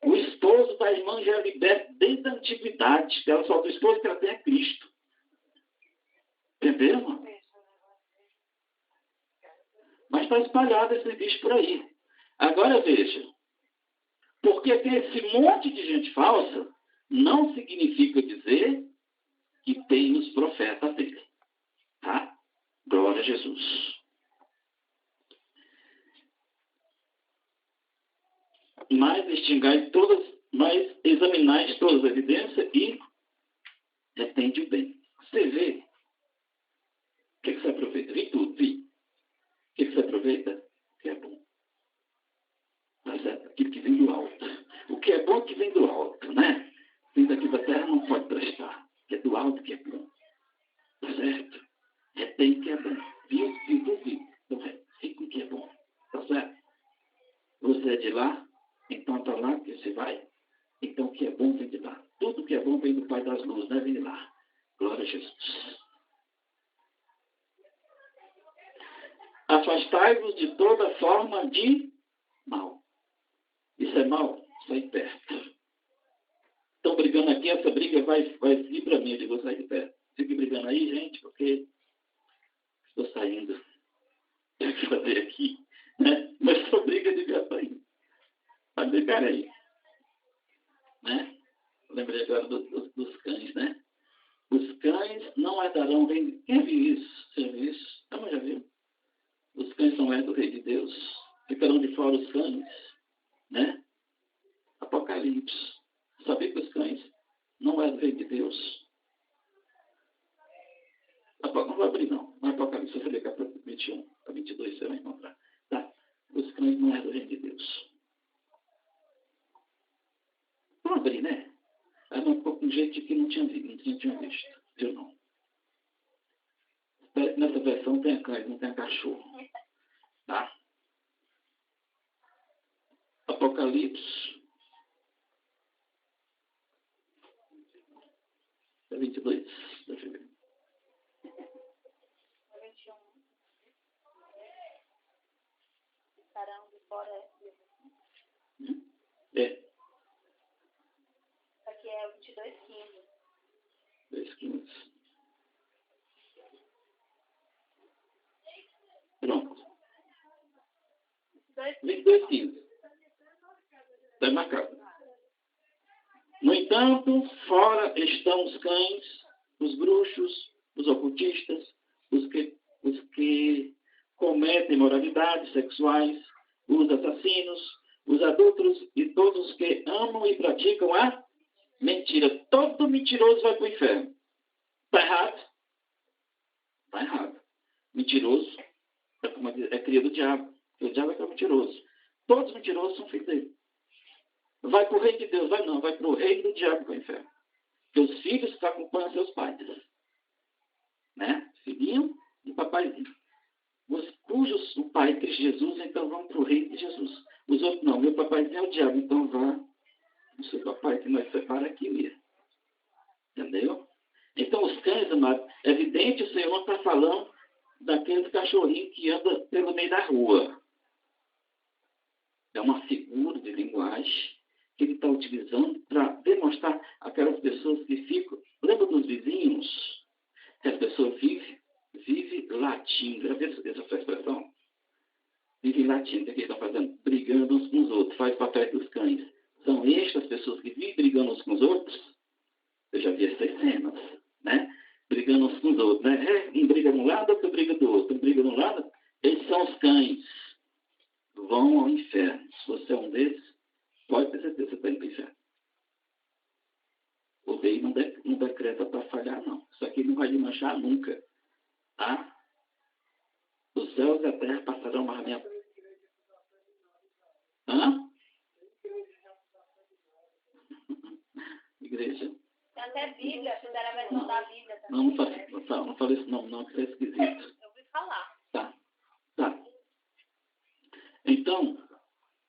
O esposo da irmã já é liberto desde a antiguidade. Ela só do esposo que ela tem é Cristo. Entendeu, irmão? Mas está espalhado esse bicho por aí. Agora veja. Porque tem esse monte de gente falsa, não significa dizer que tem os profetas dele. Tá? Glória a Jesus. Mas examinai todas as evidências e retende o bem. Você vê. O que você aproveita? Vi tudo, vi. O que você aproveita? O que é bom. Tá certo? Aquilo que vem do alto. O que é bom que vem do alto, né? Vem daqui da terra não pode prestar. É do alto que é bom. Tá certo? Retém o que é bom. Viu? Então fica o que é bom. Tá certo? é de lá, então está lá que você vai. Então o que é bom vem de lá. Tudo que é bom vem do Pai das Luzes, né? Vem de lá. Glória a Jesus. Afastai-vos de toda forma de mal. Isso é mal? Sai perto. Estão brigando aqui, essa briga vai vir para mim, eu vou sair de perto. Fique brigando aí, gente, porque estou saindo. Tenho que fazer aqui, né? Mas só briga de gato aí. Vai brigar aí. Né? Lembrei agora dos cães, né? Os cães não herdarão o reino. Quem viu isso? Você viu isso? Então, já viu? Os cães são herdam do rei de Deus. Ficarão de fora os cães, né? Apocalipse. Sabia que os cães não é do rei de Deus? Não vai abrir, não. Não é Apocalipse. Você lê capítulo 21 a 22, você vai encontrar. Tá? Os cães não é do rei de Deus. Vamos abrir, né? Aí não ficou com jeito de que não tinha visto. Eu não. Nessa versão tem cães, não tem cachorro. Tá? Apocalipse 22. Deixa eu ver. 21. Estarão de fora. É. Aqui é o 22:15. 2:15. Pronto. 22:15. Está marcado. No entanto, fora estão os cães, os bruxos, os ocultistas, os que cometem moralidades sexuais, os assassinos, os adúlteros e todos os que amam e praticam a mentira. Todo mentiroso vai para o inferno. Está errado? Está errado. Mentiroso é cria do diabo. O diabo é que é mentiroso. Todos os mentirosos são filhos dele. Vai para o reino de Deus, vai não, vai para o reino do diabo, para o inferno. Porque os filhos que acompanham seus pais. Né? Filhinho e papaizinho. Os cujos o pai é Cristo Jesus, então vão para o reino de Jesus. Os outros não, meu papaizinho é o diabo, então vá no seu papai, que nós separa aqui mesmo. Entendeu? Então os cães, amado, é evidente o Senhor está falando daqueles cachorrinhos que andam pelo meio da rua. É uma figura de linguagem que ele está utilizando para demonstrar aquelas pessoas que ficam... Lembra dos vizinhos? Que as pessoas vivem latindo. Já viu essa expressão? Vivem latindo. O que eles estão fazendo? Brigando uns com os outros. Faz papel dos cães. São estas pessoas que vivem brigando uns com os outros. Eu já vi essas cenas, né? Brigando uns com os outros, né? Um briga de um lado, outro briga do outro. Um briga de um lado. Eles são os cães. Vão ao inferno. Se você é um desses, pode ter certeza que você está indo para o inferno. O rei não decreta para falhar, não. Isso aqui não vai lhe manchar nunca. Tá? Os céus e a terra passarão, mas minha... Hã? Igreja. Tem até Bíblia, fizeram a versão da Bíblia também. Não fala esse nome, não, que isso é esquisito. Eu ouvi falar. Tá. Então,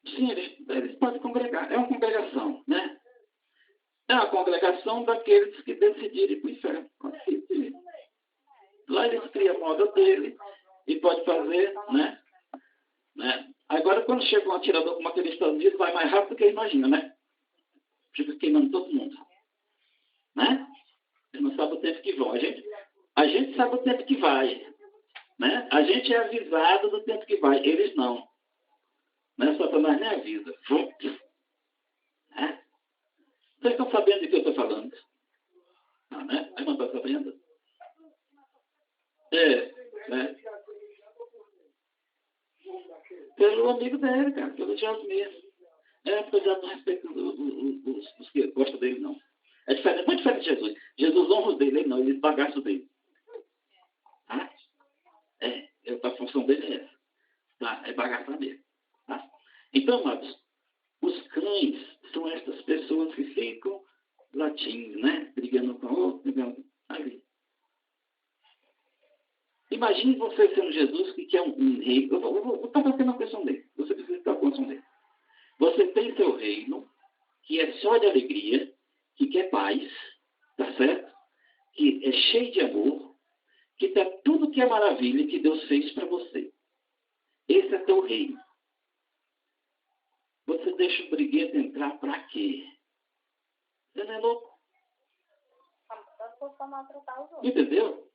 sim, eles podem congregar. É uma congregação, né? É uma congregação daqueles que decidirem ir para o inferno. Lá eles criam a moda dele e pode fazer, né? Agora, quando chega um atirador como aquele Estados Unidos, vai mais rápido do que imagina, né? Fica queimando todo mundo. Né? Eles não sabem o tempo que vão. A gente sabe o tempo que vai. Né? A gente é avisado do tempo que vai. Eles não. Né? Satanás nem avisa. Né? Vocês estão sabendo do que eu estou falando? Não, né? Aí não está sabendo? Né? Pelo amigo dele, cara. Pelo diabo mesmo. Porque o diabo não respeita os que gostam dele, não. É diferente, muito diferente de Jesus. Jesus honra os dele, ele não. Ele bagaça dele. Tá? A função dele é essa. Tá? É bagaçar mesmo. Tá? Então, amados, os cães são essas pessoas que ficam latindo, né? Brigando com o outro, brigando ali. Imagine você sendo Jesus, que é um rei. Eu vou estar fazendo a questão dele. Você precisa estar com a questão dele. reino, que é só de alegria, que quer paz, tá certo? Que é cheio de amor, que tá tudo que é maravilha que Deus fez para você. Esse é teu reino. Você deixa o briguento entrar para quê? Você não é louco? Para maltratar os outros. Entendeu?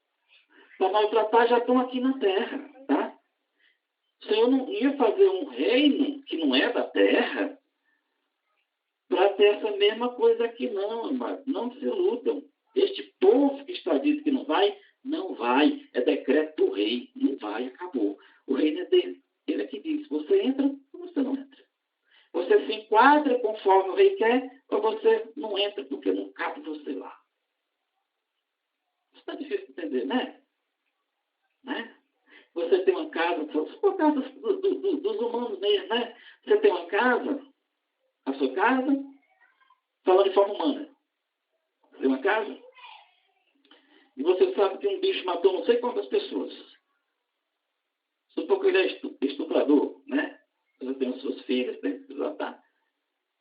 Para maltratar já estão aqui na terra, tá? O Senhor não ia fazer um reino que não é da terra para ter essa mesma coisa aqui, não, amado. Não se iludam. Este povo que está dito que não vai, não vai. É decreto do rei. Não vai, acabou. O reino é dele. Ele é que diz, você entra ou você não entra. Você se enquadra conforme o rei quer, ou você não entra porque não cabe você lá. Isso está difícil de entender, né? Você tem uma casa, são casas dos humanos mesmo, né? Você tem uma casa, a sua casa, falando de forma humana. Você tem uma casa, e você sabe que um bicho matou não sei quantas pessoas. Supor que ele é estuprador, né? Você tem as suas filhas, tem que tratar.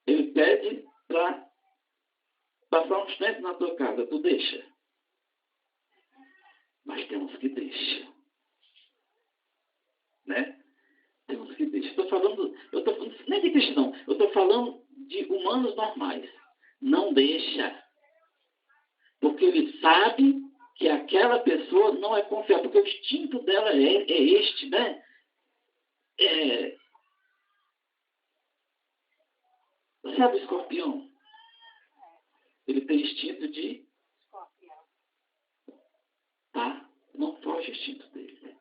Ele pede para passar uns tempos na tua casa. Tu deixa? Mas tem uns que deixam. Né? Tem uns que deixam. Eu estou falando nem de cristão, eu estou falando de humanos normais. Não deixa. Porque ele sabe que aquela pessoa não é confiável. Porque o instinto dela é este, né? Sabe o escorpião? Ele tem instinto de... Tá? Não foge o instinto dele.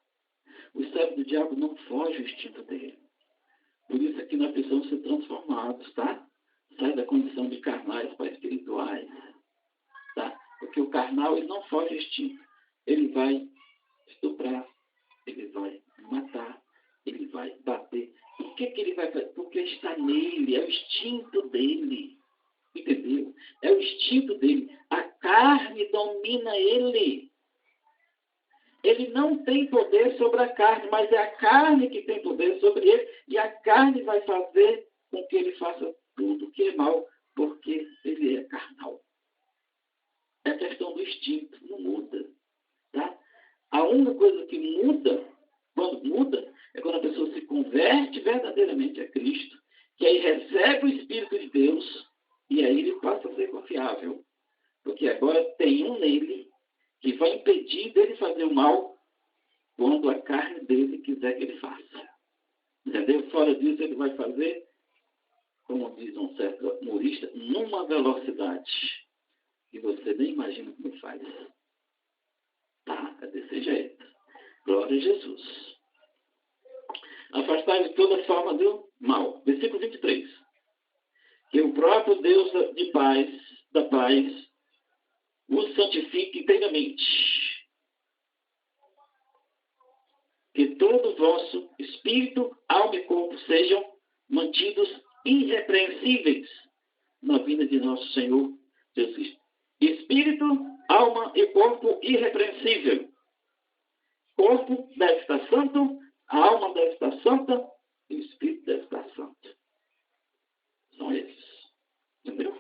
O cérebro do diabo não foge o instinto dele. Por isso é que nós precisamos ser transformados, tá? Sai da condição de carnais para espirituais. Tá? Porque o carnal, ele não foge o instinto. Ele vai estuprar, ele vai matar, ele vai bater. Por que ele vai fazer? Porque está nele, é o instinto dele. Entendeu? É o instinto dele. A carne domina ele. Ele não tem poder sobre a carne, mas é a carne que tem poder sobre ele. E a carne vai fazer com que ele faça tudo que é mal, porque ele é carnal. É a questão do instinto, não muda. Tá? A única coisa que muda, quando muda, é quando a pessoa se converte verdadeiramente a Cristo, que aí recebe o Espírito de Deus, e aí ele passa a ser confiável. Porque agora tem um nele que vai impedir dele fazer o mal quando a carne dele quiser que ele faça. Entendeu? Fora disso, ele vai fazer, como diz um certo humorista, numa velocidade que você nem imagina como ele faz. Tá? É desse jeito. Glória a Jesus. Afastai de toda forma do mal. Versículo 23. Que o próprio Deus da paz, os santifique inteiramente. Que todo o vosso espírito, alma e corpo sejam mantidos irrepreensíveis na vinda de nosso Senhor Jesus Cristo. Espírito, alma e corpo irrepreensível. Corpo deve estar santo, a alma deve estar santa e o espírito deve estar santo. São esses. Entendeu?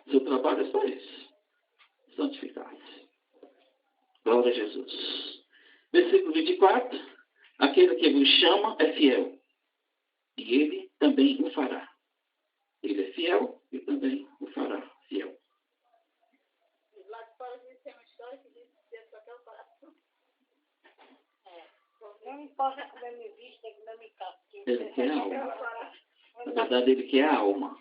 Seu trabalho é só esse. Santificar-se. Glória a Jesus. Versículo 24. Aquele que vos chama é fiel. E ele também o fará. Ele é fiel e também o fará fiel. Lá de fora tem uma história que diz que Deus só quer o coração. Não importa como eu me visto, como eu me capto. Ele quer a alma. Na verdade, ele quer a alma.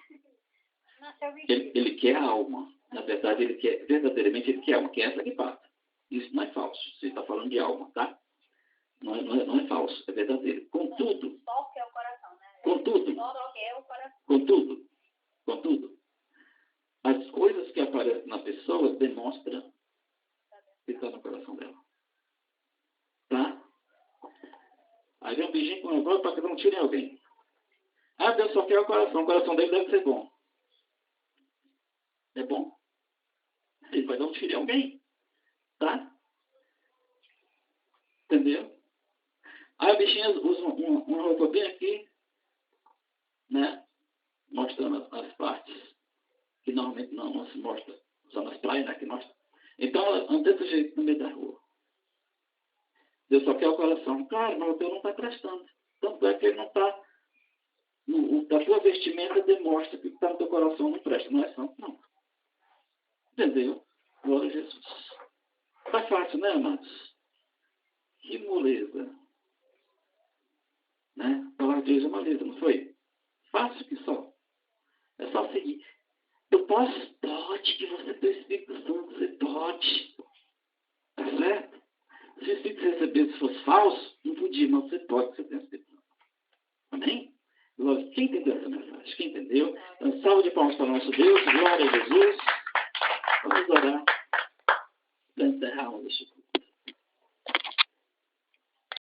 Ele quer a alma. Na verdade, ele quer, verdadeiramente, ele quer a alma. Que é essa que passa. Isso não é falso. Você está falando de alma, tá? Não é falso, é verdadeiro. Contudo, só quer o coração, né? Contudo, só quer o coração. Contudo, as coisas que aparecem na pessoa demonstram que está no coração dela. Tá? Aí vem um bichinho com negócio para que não tire alguém. Ah, Deus só quer o coração dele deve ser bom. É bom. Ele vai dar um tiro em alguém. Tá? Entendeu? Aí a bichinha usa uma roupa bem aqui, né? mostrando as partes que normalmente não se mostra, só nas praias, né, que mostra. Então, ela anda desse jeito no meio da rua. Deus só quer o coração. Claro, mas o teu não está prestando. Tanto é que ele não está... A tua vestimenta demonstra que o que está no teu coração não presta. Não é santo, não. Entendeu? Glória a Jesus. Tá fácil, né, amados? Que moleza. Né? A palavra de Deus é moleza, não foi? Fácil que só. É só seguir. Eu posso? Pode, que você tem o Espírito Santo, você pode. Tá certo? Se o Espírito que você recebesse fosse falso, não podia, mas você pode, você tem o Espírito Santo. Amém? Glória. Quem entendeu essa mensagem? Quem entendeu? Então, salve de palmas para o nosso Deus, glória a Jesus. Vamos orar para encerrar o estudo.